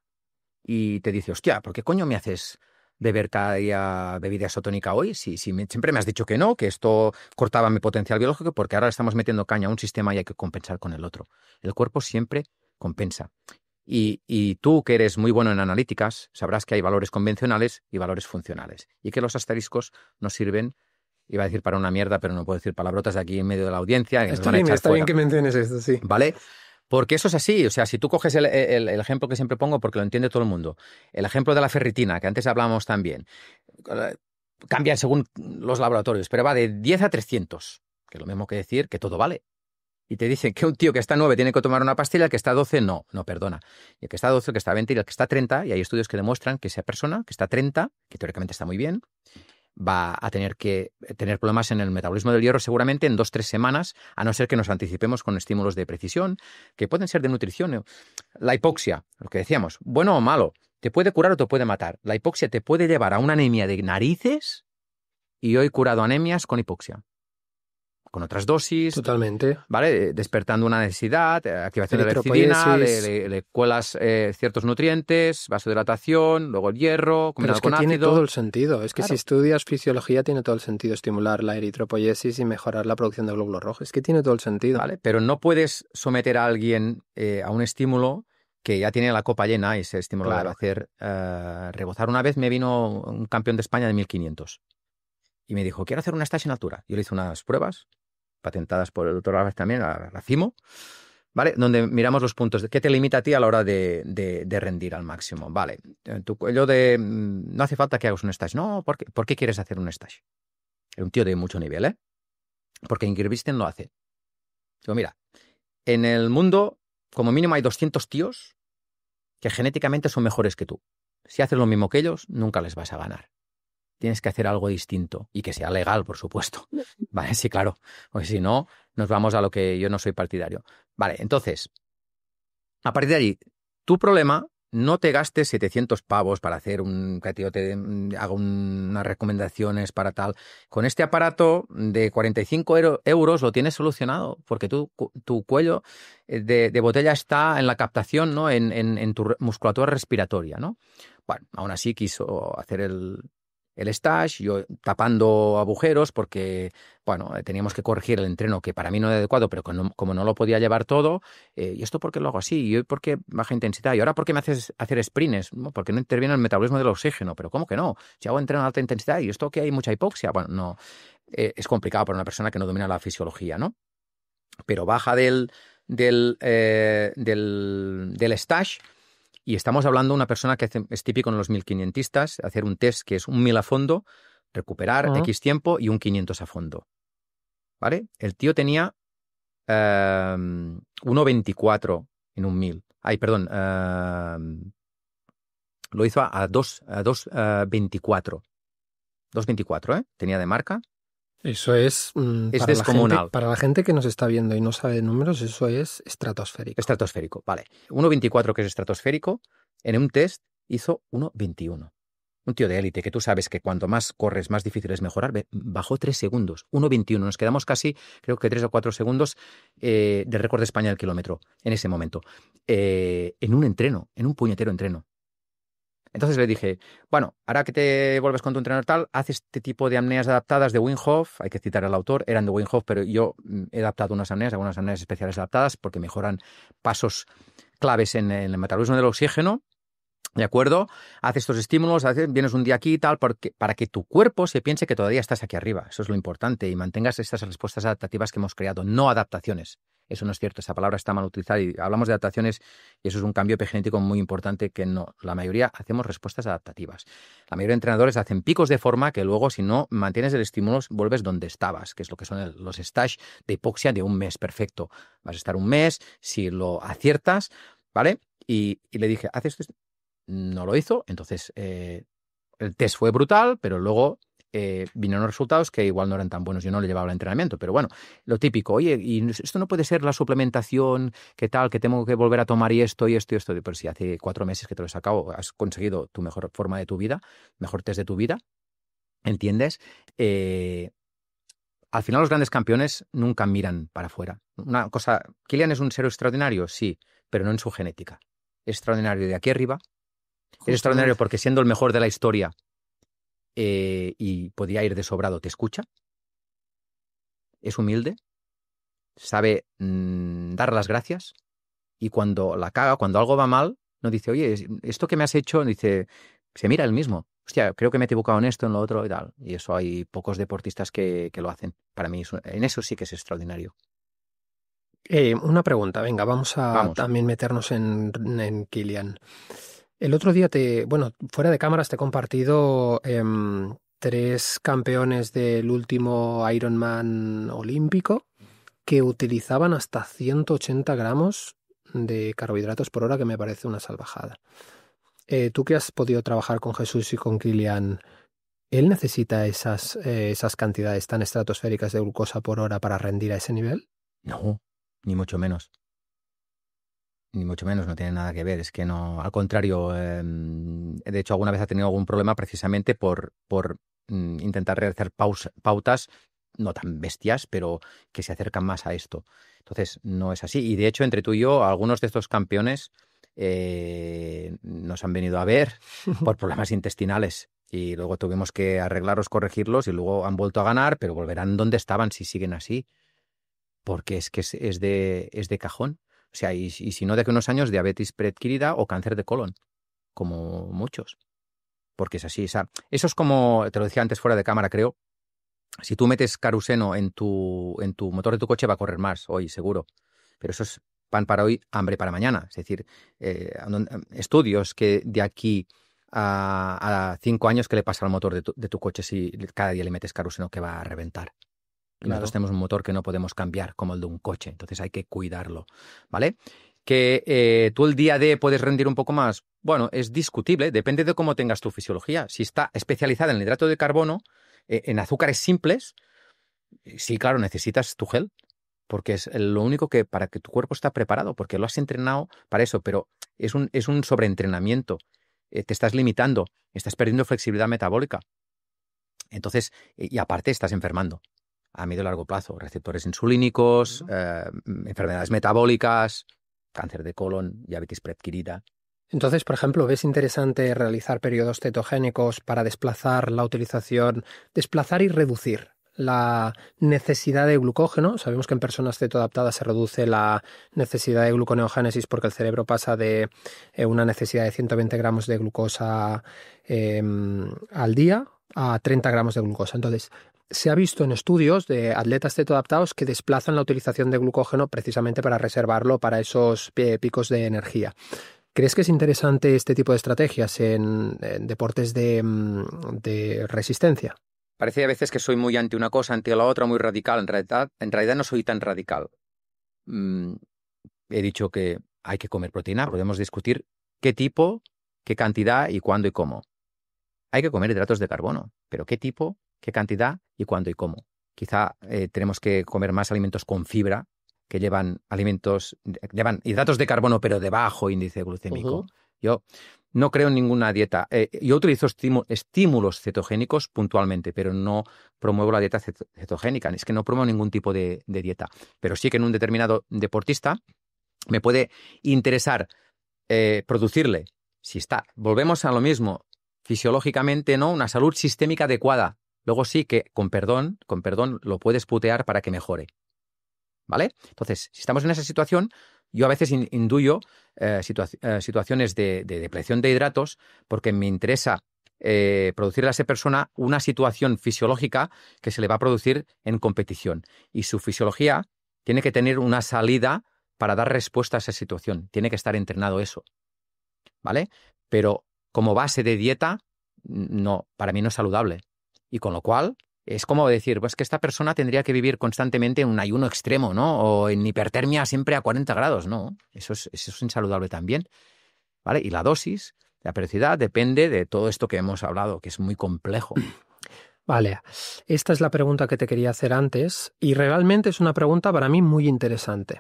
y te dice, hostia, ¿por qué coño me haces beber cada día bebida isotónica hoy? Siempre me has dicho que no, que esto cortaba mi potencial biológico, porque ahora le estamos metiendo caña a un sistema y hay que compensar con el otro. El cuerpo siempre compensa. Y tú, que eres muy bueno en analíticas, sabrás que hay valores convencionales y valores funcionales. Y que los asteriscos nos sirven, iba a decir para una mierda, pero no puedo decir palabrotas de aquí en medio de la audiencia. Está bien que menciones esto, sí. ¿Vale? Porque eso es así, o sea, si tú coges el ejemplo que siempre pongo, porque lo entiende todo el mundo, el ejemplo de la ferritina, que antes hablábamos también, cambia según los laboratorios, pero va de 10 a 300, que es lo mismo que decir que todo vale. Y te dicen que un tío que está a 9 tiene que tomar una pastilla, el que está a 12 no, perdona. Y el que está a 12, el que está a 20 y el que está a 30, y hay estudios que demuestran que esa persona que está a 30, que teóricamente está muy bien, va a tener que tener problemas en el metabolismo del hierro seguramente en 2-3 semanas, a no ser que nos anticipemos con estímulos de precisión, que pueden ser de nutrición. La hipoxia, lo que decíamos, bueno o malo, te puede curar o te puede matar. La hipoxia te puede llevar a una anemia de narices y yo he curado anemias con hipoxia. Con otras dosis. Totalmente. ¿Vale? Despertando una necesidad, activación de la lepidina, le cuelas ciertos nutrientes, vasodilatación, luego el hierro, combinado con ácido. Pero es que tiene todo el sentido. Es que claro. Si estudias fisiología tiene todo el sentido estimular la eritropoiesis y mejorar la producción de glóbulos rojos. Es que tiene todo el sentido. ¿Vale? Pero no puedes someter a alguien a un estímulo que ya tiene la copa llena y ese estímulo le va a hacer rebozar. Una vez me vino un campeón de España de 1500 y me dijo, quiero hacer una stage en altura. Yo le hice unas pruebas patentadas por el doctor Álvarez también, la CIMO, ¿vale? Donde miramos los puntos. ¿Qué te limita a ti a la hora de rendir al máximo? Vale, tu cuello no hace falta que hagas un stage. No, ¿por qué quieres hacer un stage? Es un tío de mucho nivel, ¿eh? Porque Ingebrigtsen lo hace. Digo, mira, en el mundo como mínimo hay 200 tíos que genéticamente son mejores que tú. Si haces lo mismo que ellos, nunca les vas a ganar. Tienes que hacer algo distinto y que sea legal, por supuesto. Vale, sí, claro. Porque si no, nos vamos a lo que yo no soy partidario. Vale, entonces, a partir de allí, tu problema, no te gastes 700 pavos para hacer que tío te haga unas recomendaciones para tal. Con este aparato de 45 euros lo tienes solucionado, porque tu cuello de botella está en la captación, ¿no? En tu musculatura respiratoria, ¿no? Bueno, aún así quiso hacer el stage, yo tapando agujeros porque, bueno, teníamos que corregir el entreno que para mí no era adecuado, pero como no lo podía llevar todo, ¿y esto por qué lo hago así? ¿Y hoy por qué baja intensidad? ¿Y ahora por qué me haces hacer sprints? ¿No? Porque no interviene el metabolismo del oxígeno. ¿Pero cómo que no? Si hago entreno de alta intensidad y esto que hay mucha hipoxia, bueno, no, es complicado para una persona que no domina la fisiología, ¿no? Pero baja del stage. Y estamos hablando de una persona que es típico en los 1500istas, hacer un test que es un 1000 a fondo, recuperar X tiempo y un 500 a fondo. ¿Vale? El tío tenía 1,24 en un 1000. Ay, perdón. Lo hizo a 2,24. 2,24, ¿eh? Tenía de marca. Eso es, es descomunal. Para la gente que nos está viendo y no sabe números, eso es estratosférico. Estratosférico, vale. 1,24 que es estratosférico, en un test hizo 1,21. Un tío de élite que tú sabes que cuanto más corres, más difícil es mejorar, bajó 3 segundos, 1,21. Nos quedamos casi, creo que 3 o 4 segundos de récord de España al kilómetro en ese momento. En un entreno, en un puñetero entreno. Entonces le dije, bueno, ahora que te vuelves con tu entrenador tal, haz este tipo de apneas adaptadas de Wim Hof, hay que citar al autor, eran de Wim Hof, pero yo he adaptado algunas apneas especiales adaptadas porque mejoran pasos claves en el metabolismo del oxígeno, ¿de acuerdo? Haz estos estímulos, vienes un día aquí y tal, para que tu cuerpo se piense que todavía estás aquí arriba, eso es lo importante, y mantengas estas respuestas adaptativas que hemos creado, no adaptaciones. Eso no es cierto, esa palabra está mal utilizada y hablamos de adaptaciones y eso es un cambio epigenético muy importante que no. La mayoría hacemos respuestas adaptativas. La mayoría de entrenadores hacen picos de forma que luego si no mantienes el estímulo vuelves donde estabas, que es lo que son los stage de hipoxia de un mes perfecto. Vas a estar un mes, si lo aciertas, ¿vale? Y le dije, ¿haz esto? No lo hizo, entonces el test fue brutal, pero luego vinieron los resultados que igual no eran tan buenos. Yo no le llevaba el entrenamiento, pero bueno, lo típico, oye, y esto no puede ser la suplementación, ¿qué tal? Que tengo que volver a tomar y esto. Pero si hace 4 meses que te lo he sacado, has conseguido tu mejor forma de tu vida, mejor test de tu vida, ¿entiendes? Al final los grandes campeones nunca miran para afuera. Una cosa, ¿Kilian es un ser extraordinario? Sí, pero no en su genética. Es extraordinario de aquí arriba. Es extraordinario porque siendo el mejor de la historia y podía ir de sobrado, te escucha. Es humilde. Sabe dar las gracias. Y cuando la caga, cuando algo va mal, no dice, oye, esto que me has hecho, dice, se mira él mismo. Hostia, creo que me he equivocado en esto, en lo otro y tal. Y eso hay pocos deportistas que lo hacen. Para mí, en eso sí que es extraordinario. Una pregunta, venga, vamos también meternos en Kilian. El otro día fuera de cámaras te he compartido 3 campeones del último Ironman olímpico que utilizaban hasta 180 gramos de carbohidratos por hora, que me parece una salvajada. Tú que has podido trabajar con Jesús y con Kilian, ¿él necesita esas cantidades tan estratosféricas de glucosa por hora para rendir a ese nivel? No, ni mucho menos. Ni mucho menos, no tiene nada que ver. Es que no, al contrario. De hecho, alguna vez ha tenido algún problema precisamente por intentar realizar pautas no tan bestias, pero que se acercan más a esto. Entonces, no es así. Y de hecho, entre tú y yo, algunos de estos campeones nos han venido a ver por problemas intestinales. Y luego tuvimos que arreglarlos, corregirlos y luego han vuelto a ganar, pero volverán donde estaban si siguen así. Porque es que es de cajón. O sea, y si no, de aquí a unos años, diabetes preadquirida o cáncer de colon, como muchos. Porque es así. O sea, eso es como, te lo decía antes fuera de cámara, creo, Si tú metes caruseno en tu motor de tu coche, va a correr más hoy, seguro. Pero eso es pan para hoy, hambre para mañana. Es decir, estudios que de aquí a 5 años, ¿qué le pasa al motor de tu coche si cada día le metes caruseno, que va a reventar? Y Claro. nosotros tenemos un motor que no podemos cambiar, como el de un coche. Entonces hay que cuidarlo, ¿vale? Que tú el día D puedes rendir un poco más. Bueno, es discutible, depende de cómo tengas tu fisiología. Si está especializada en el hidrato de carbono, en azúcares simples, sí, claro, necesitas tu gel, porque es lo único que para que tu cuerpo está preparado, porque lo has entrenado para eso, pero es un sobreentrenamiento. Te estás limitando, estás perdiendo flexibilidad metabólica. Entonces, y aparte estás enfermando a medio y largo plazo. Receptores insulínicos, enfermedades metabólicas, cáncer de colon, diabetes preadquirida. Entonces, por ejemplo, ¿ves interesante realizar periodos cetogénicos para desplazar y reducir la necesidad de glucógeno? Sabemos que en personas cetoadaptadas se reduce la necesidad de gluconeogénesis porque el cerebro pasa de una necesidad de 120 gramos de glucosa al día a 30 gramos de glucosa. Entonces, se ha visto en estudios de atletas cetoadaptados que desplazan la utilización de glucógeno precisamente para reservarlo para esos picos de energía. ¿Crees que es interesante este tipo de estrategias en deportes de resistencia? Parece a veces que soy muy anti una cosa, anti la otra, muy radical. En realidad no soy tan radical. He dicho que hay que comer proteína. Podemos discutir qué tipo, qué cantidad y cuándo y cómo. Hay que comer hidratos de carbono, pero qué tipo, qué cantidad y cuándo y cómo. Quizá tenemos que comer más alimentos con fibra, que llevan hidratos de carbono, pero de bajo índice glucémico. Yo no creo en ninguna dieta. Yo utilizo estímulos cetogénicos puntualmente, pero no promuevo la dieta cetogénica. Es que no promuevo ningún tipo de dieta. Pero sí que en un determinado deportista me puede interesar producirle, volvemos a lo mismo, fisiológicamente, ¿no? Una salud sistémica adecuada. Luego sí que, con perdón, lo puedes putear para que mejore. ¿Vale? Entonces, si estamos en esa situación, yo a veces induyo situaciones de depleción de hidratos porque me interesa producirle a esa persona una situación fisiológica que se le va a producir en competición. Y su fisiología tiene que tener una salida para dar respuesta a esa situación. Tiene que estar entrenado eso. ¿Vale? Pero como base de dieta, no, para mí no es saludable. Y con lo cual, es como decir, pues que esta persona tendría que vivir constantemente en un ayuno extremo, ¿no? O en hipertermia siempre a 40 grados, ¿no? Eso es insaludable también, ¿vale? Y la dosis, la periodicidad, depende de todo esto que hemos hablado, que es muy complejo. Vale, esta es la pregunta que te quería hacer antes y realmente es una pregunta para mí muy interesante.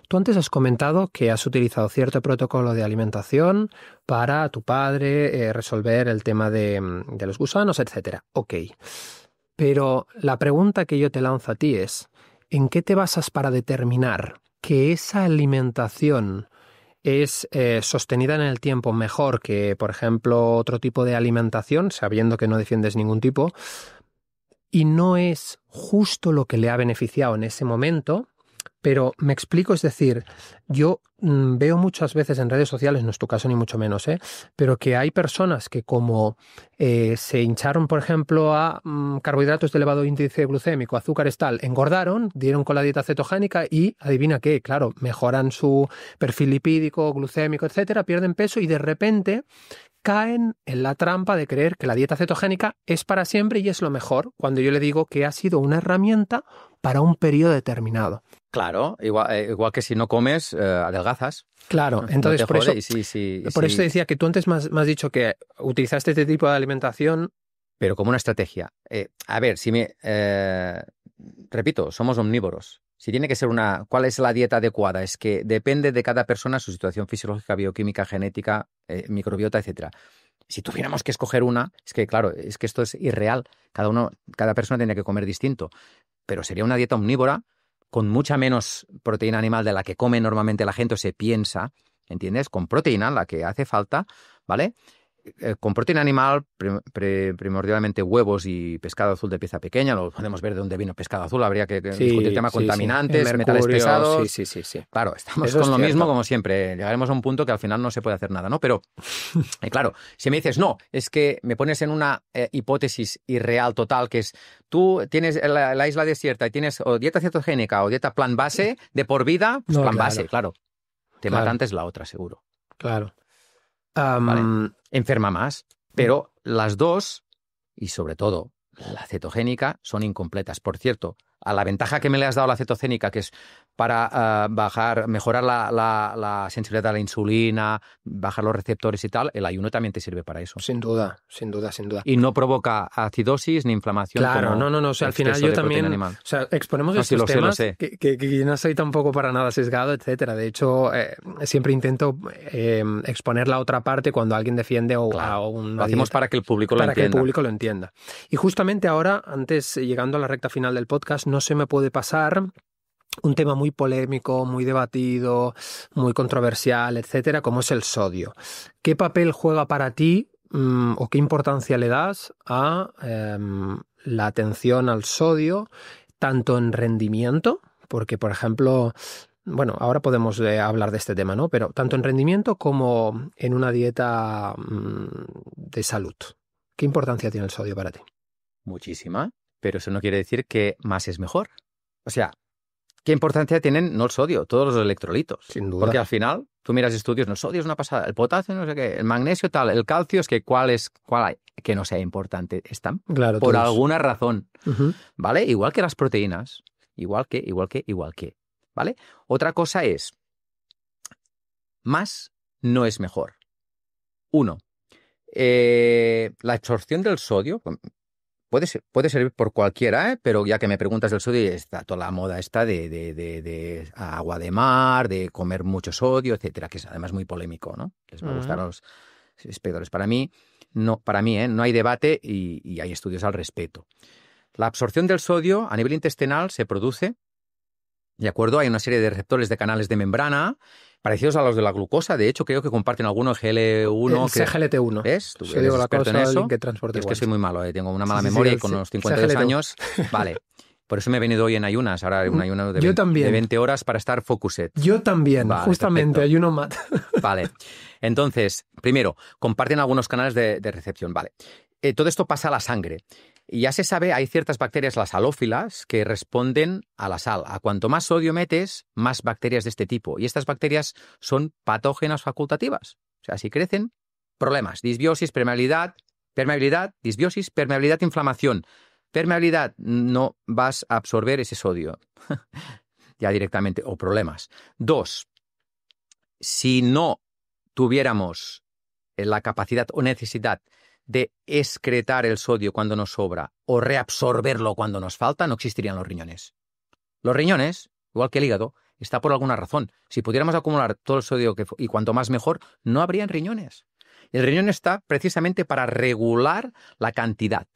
Tú antes has comentado que has utilizado cierto protocolo de alimentación para tu padre resolver el tema de los gusanos, etc. Ok. Pero la pregunta que yo te lanzo a ti es, ¿en qué te basas para determinar que esa alimentación es sostenida en el tiempo mejor que, por ejemplo, otro tipo de alimentación, sabiendo que no defiendes ningún tipo, y no es justo lo que le ha beneficiado en ese momento? Pero me explico, es decir, yo veo muchas veces en redes sociales, no es tu caso ni mucho menos, pero que hay personas que como se hincharon, por ejemplo, a carbohidratos de elevado índice glucémico, azúcares tal, engordaron, dieron con la dieta cetogénica y, adivina qué, claro, mejoran su perfil lipídico, glucémico, etcétera, pierden peso y de repente caen en la trampa de creer que la dieta cetogénica es para siempre y es lo mejor, cuando yo le digo que ha sido una herramienta para un periodo determinado. Claro, igual que si no comes, adelgazas. Claro, entonces no por eso eso te decía que tú antes me has dicho que utilizaste este tipo de alimentación. Pero como una estrategia. A ver, repito, somos omnívoros. Si tiene que ser ¿cuál es la dieta adecuada? Es que depende de cada persona, su situación fisiológica, bioquímica, genética, microbiota, etcétera. Si tuviéramos que escoger una, es que claro, es que esto es irreal. Cada persona tendría que comer distinto. Pero sería una dieta omnívora con mucha menos proteína animal de la que come normalmente la gente o se piensa, ¿entiendes? Con proteína, la que hace falta, ¿vale? con proteína animal, primordialmente huevos y pescado azul de pieza pequeña. Lo podemos ver de dónde vino pescado azul. Habría que discutir el tema contaminantes, mercurio, metales pesados. Sí. Claro, estamos Eso con es lo cierto. mismo como siempre. Llegaremos a un punto que al final no se puede hacer nada, ¿no? Pero, claro, si me dices, no, es que me pones en una hipótesis irreal total, que es, tú tienes la isla desierta y tienes o dieta cetogénica o dieta plan base de por vida, pues No, plan claro. base, claro. Te mata antes la otra, seguro. Claro. ¿Vale? Enferma más. Pero las dos, y sobre todo la cetogénica, son incompletas. Por cierto, a la ventaja que me le has dado a la cetogénica, que es para mejorar la sensibilidad a la insulina, bajar los receptores y tal, el ayuno también te sirve para eso. Sin duda. Y no provoca acidosis ni inflamación. Claro, como no. O sea, al final yo también. O sea, exponemos estos temas que yo no soy tampoco para nada sesgado, etcétera. De hecho, siempre intento exponer la otra parte cuando alguien defiende o una lo hacemos dieta, para que el público que el público lo entienda. Y justamente ahora, antes, llegando a la recta final del podcast, no se me puede pasar un tema muy polémico, muy debatido, muy controversial, etcétera, como es el sodio. ¿Qué papel juega para ti o qué importancia le das a la atención al sodio, tanto en rendimiento, porque, por ejemplo, bueno, ahora podemos hablar de este tema, ¿no? Pero tanto en rendimiento como en una dieta de salud. ¿Qué importancia tiene el sodio para ti? Muchísima, pero eso no quiere decir que más es mejor. O sea, ¿qué importancia tienen no el sodio, todos los electrolitos? Sin duda. Porque al final, tú miras estudios, no, el sodio es una pasada, el potasio no sé qué, el magnesio tal, el calcio es que cuál hay que no sea importante. Están claro, por todos. alguna razón, Uh-huh. ¿vale? Igual que las proteínas, igual que, ¿vale? Otra cosa es, más no es mejor. 1, la absorción del sodio puede servir por cualquiera, pero ya que me preguntas del sodio, está toda la moda esta de agua de mar, de comer mucho sodio, etcétera, que es además muy polémico, ¿no? Les va a gustar a los espectadores. Para mí no hay debate y hay estudios al respecto. La absorción del sodio a nivel intestinal se produce, ¿de acuerdo? Hay una serie de receptores de canales de membrana parecidos a los de la glucosa. De hecho, creo que comparten alguno GL1. CGLT1. ¿Ves? Tú Soy eres la experto en eso. que transporte Es que soy muy malo, tengo una mala Sí, memoria y con los 52 CGLT1. años... Vale. Por eso me he venido hoy en ayunas. Ahora un ayuno de 20 horas para estar focused. Yo también, vale, justamente, perfecto. ayuno mat. Vale. Entonces, primero, comparten algunos canales de recepción. Vale. Todo esto pasa a la sangre. Y ya se sabe, hay ciertas bacterias, las halófilas, que responden a la sal. A cuanto más sodio metes, más bacterias de este tipo. Y estas bacterias son patógenas facultativas. O sea, si crecen, problemas. Disbiosis, permeabilidad, disbiosis, permeabilidad, inflamación. Permeabilidad, no vas a absorber ese sodio ya directamente, o problemas. 2, si no tuviéramos la capacidad o necesidad de excretar el sodio cuando nos sobra o reabsorberlo cuando nos falta, no existirían los riñones. Los riñones, igual que el hígado, está por alguna razón. Si pudiéramos acumular todo el sodio y cuanto más mejor, no habrían riñones. El riñón está precisamente para regular la cantidad.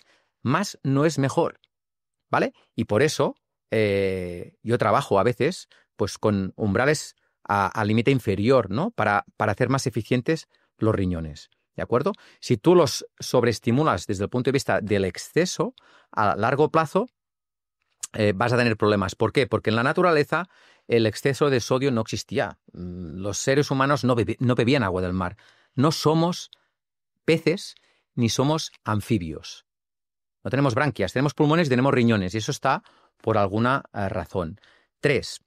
Más no es mejor, ¿vale? Y por eso yo trabajo a veces pues con umbrales al límite inferior, ¿no? Para hacer más eficientes los riñones. ¿De acuerdo? Si tú los sobreestimulas desde el punto de vista del exceso, a largo plazo vas a tener problemas. ¿Por qué? Porque en la naturaleza el exceso de sodio no existía. Los seres humanos no bebían agua del mar. No somos peces ni somos anfibios. No tenemos branquias, tenemos pulmones y tenemos riñones. Y eso está por alguna razón. 3,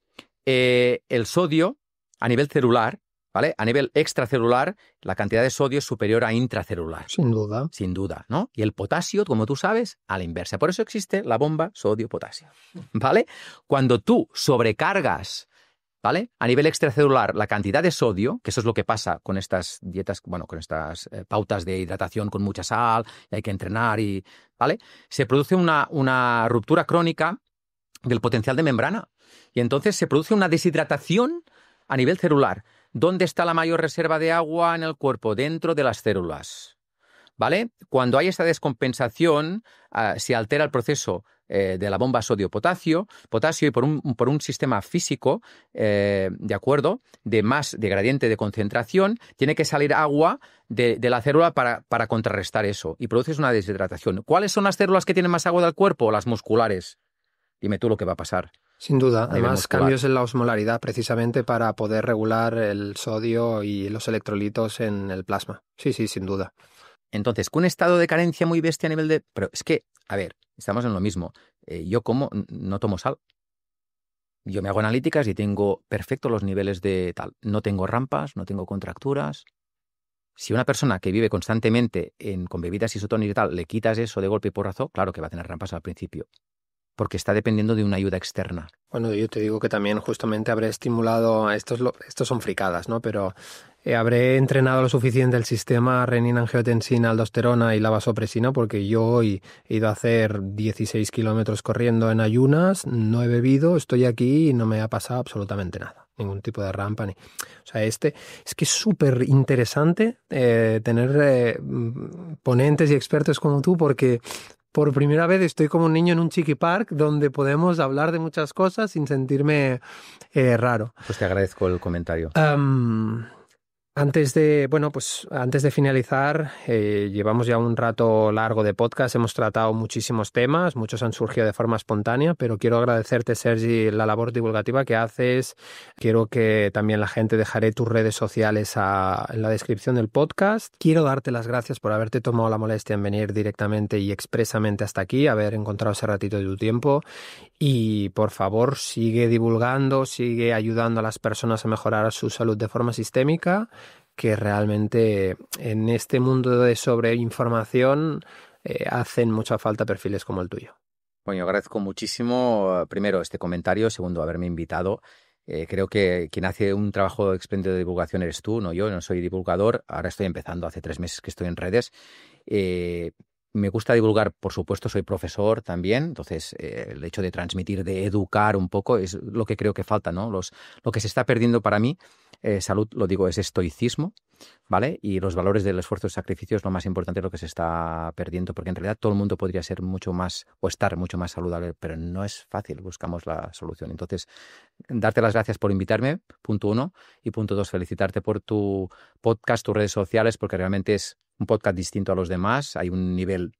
el sodio a nivel celular, ¿vale? A nivel extracelular, la cantidad de sodio es superior a intracelular. Sin duda. Sin duda, ¿no? Y el potasio, como tú sabes, a la inversa. Por eso existe la bomba sodio-potasio, ¿vale? Cuando tú sobrecargas, ¿vale? A nivel extracelular, la cantidad de sodio, que eso es lo que pasa con estas dietas, bueno, con estas pautas de hidratación con mucha sal, y hay que entrenar, ¿vale? Se produce una ruptura crónica del potencial de membrana. Y entonces se produce una deshidratación a nivel celular. ¿Dónde está la mayor reserva de agua en el cuerpo? Dentro de las células. ¿vale? Cuando hay esta descompensación, se altera el proceso de la bomba sodio-potasio y por un sistema físico, ¿de acuerdo?, de gradiente de concentración, tiene que salir agua de la célula para contrarrestar eso y produces una deshidratación. ¿Cuáles son las células que tienen más agua del cuerpo? Las musculares. Dime tú lo que va a pasar. Sin duda. Además, cambios en la osmolaridad precisamente para poder regular el sodio y los electrolitos en el plasma. Sí, sin duda. Entonces, con un estado de carencia muy bestia a nivel de... Pero es que, a ver, estamos en lo mismo. Yo no tomo sal. Yo me hago analíticas y tengo perfectos los niveles de tal. No tengo rampas, no tengo contracturas. Si una persona que vive constantemente con bebidas isotónicas y tal, le quitas eso de golpe y porrazo, claro que va a tener rampas al principio. Porque está dependiendo de una ayuda externa. Bueno, yo te digo que también justamente habré estimulado, estos son fricadas, ¿no? Pero habré entrenado lo suficiente el sistema renina-angiotensina, aldosterona y la vasopresina, porque yo hoy he ido a hacer 16 kilómetros corriendo en ayunas, no he bebido, estoy aquí y no me ha pasado absolutamente nada. Ningún tipo de rampa. O sea, es que es súper interesante tener ponentes y expertos como tú, porque por primera vez estoy como un niño en un chiqui park donde podemos hablar de muchas cosas sin sentirme raro. Pues te agradezco el comentario. Antes de finalizar, llevamos ya un rato largo de podcast, hemos tratado muchísimos temas, muchos han surgido de forma espontánea, pero quiero agradecerte, Sergi, la labor divulgativa que haces. Quiero que también la gente, dejaré tus redes sociales en la descripción del podcast. Quiero darte las gracias por haberte tomado la molestia en venir directamente y expresamente hasta aquí, haber encontrado ese ratito de tu tiempo. Y por favor, sigue divulgando, sigue ayudando a las personas a mejorar su salud de forma sistémica, que realmente en este mundo de sobreinformación hacen mucha falta perfiles como el tuyo. Bueno, yo agradezco muchísimo, primero, este comentario, segundo, haberme invitado. Creo que quien hace un trabajo espléndido de divulgación eres tú, no yo. No soy divulgador, ahora estoy empezando, hace 3 meses que estoy en redes. Me gusta divulgar, por supuesto, soy profesor también, entonces el hecho de transmitir, de educar un poco es lo que creo que falta, ¿no? Lo que se está perdiendo para mí, salud, lo digo, es estoicismo, ¿vale? Y los valores del esfuerzo y sacrificio es lo más importante, lo que se está perdiendo, porque en realidad todo el mundo podría ser mucho más o estar mucho más saludable, pero no es fácil, buscamos la solución. Entonces, darte las gracias por invitarme, punto 1, y punto 2, felicitarte por tu podcast, tus redes sociales, porque realmente es un podcast distinto a los demás, hay un nivel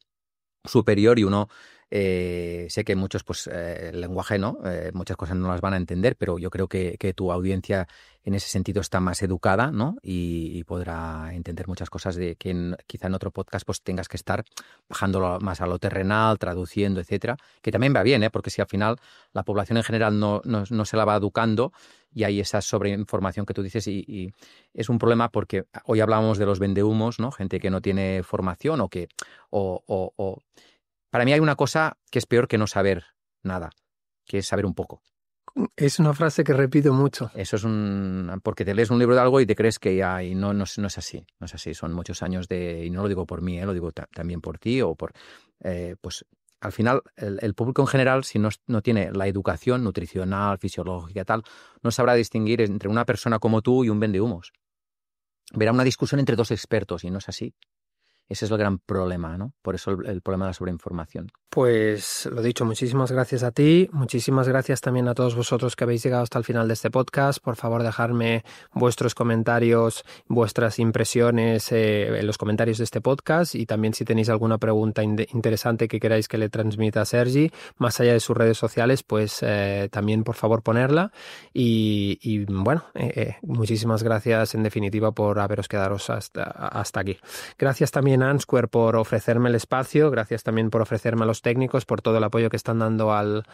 superior y uno, sé que muchos, pues el lenguaje, ¿no? Muchas cosas no las van a entender, pero yo creo que tu audiencia en ese sentido está más educada, ¿no? Y podrá entender muchas cosas de que quizá en otro podcast pues tengas que estar bajándolo más a lo terrenal, traduciendo, etcétera, que también va bien, porque si al final la población en general no se la va educando y hay esa sobreinformación que tú dices y es un problema porque hoy hablábamos de los vendehumos, ¿no? Gente que no tiene formación o que... Para mí hay una cosa que es peor que no saber nada, que es saber un poco. Es una frase que repito mucho. Eso es porque te lees un libro de algo y te crees que ya, y no es así. No es así, son muchos años y no lo digo por mí, lo digo también por ti o por... pues al final el público en general, si no tiene la educación nutricional, fisiológica, tal, no sabrá distinguir entre una persona como tú y un vendehumos. Verá una discusión entre 2 expertos y no es así. Ese es el gran problema, ¿no? Por eso el problema de la sobreinformación. Pues lo dicho, muchísimas gracias a ti, muchísimas gracias también a todos vosotros que habéis llegado hasta el final de este podcast. Por favor, dejadme vuestros comentarios, vuestras impresiones en los comentarios de este podcast y también si tenéis alguna pregunta interesante que queráis que le transmita a Sergi, más allá de sus redes sociales, pues también por favor ponerla y bueno, muchísimas gracias en definitiva por haberos quedado hasta aquí. Gracias también a Ansquare por ofrecerme el espacio, gracias también por ofrecerme a los técnicos, por todo el apoyo que están dando al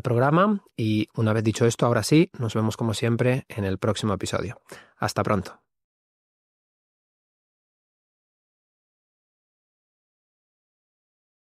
programa y una vez dicho esto, ahora sí, nos vemos como siempre en el próximo episodio. Hasta pronto.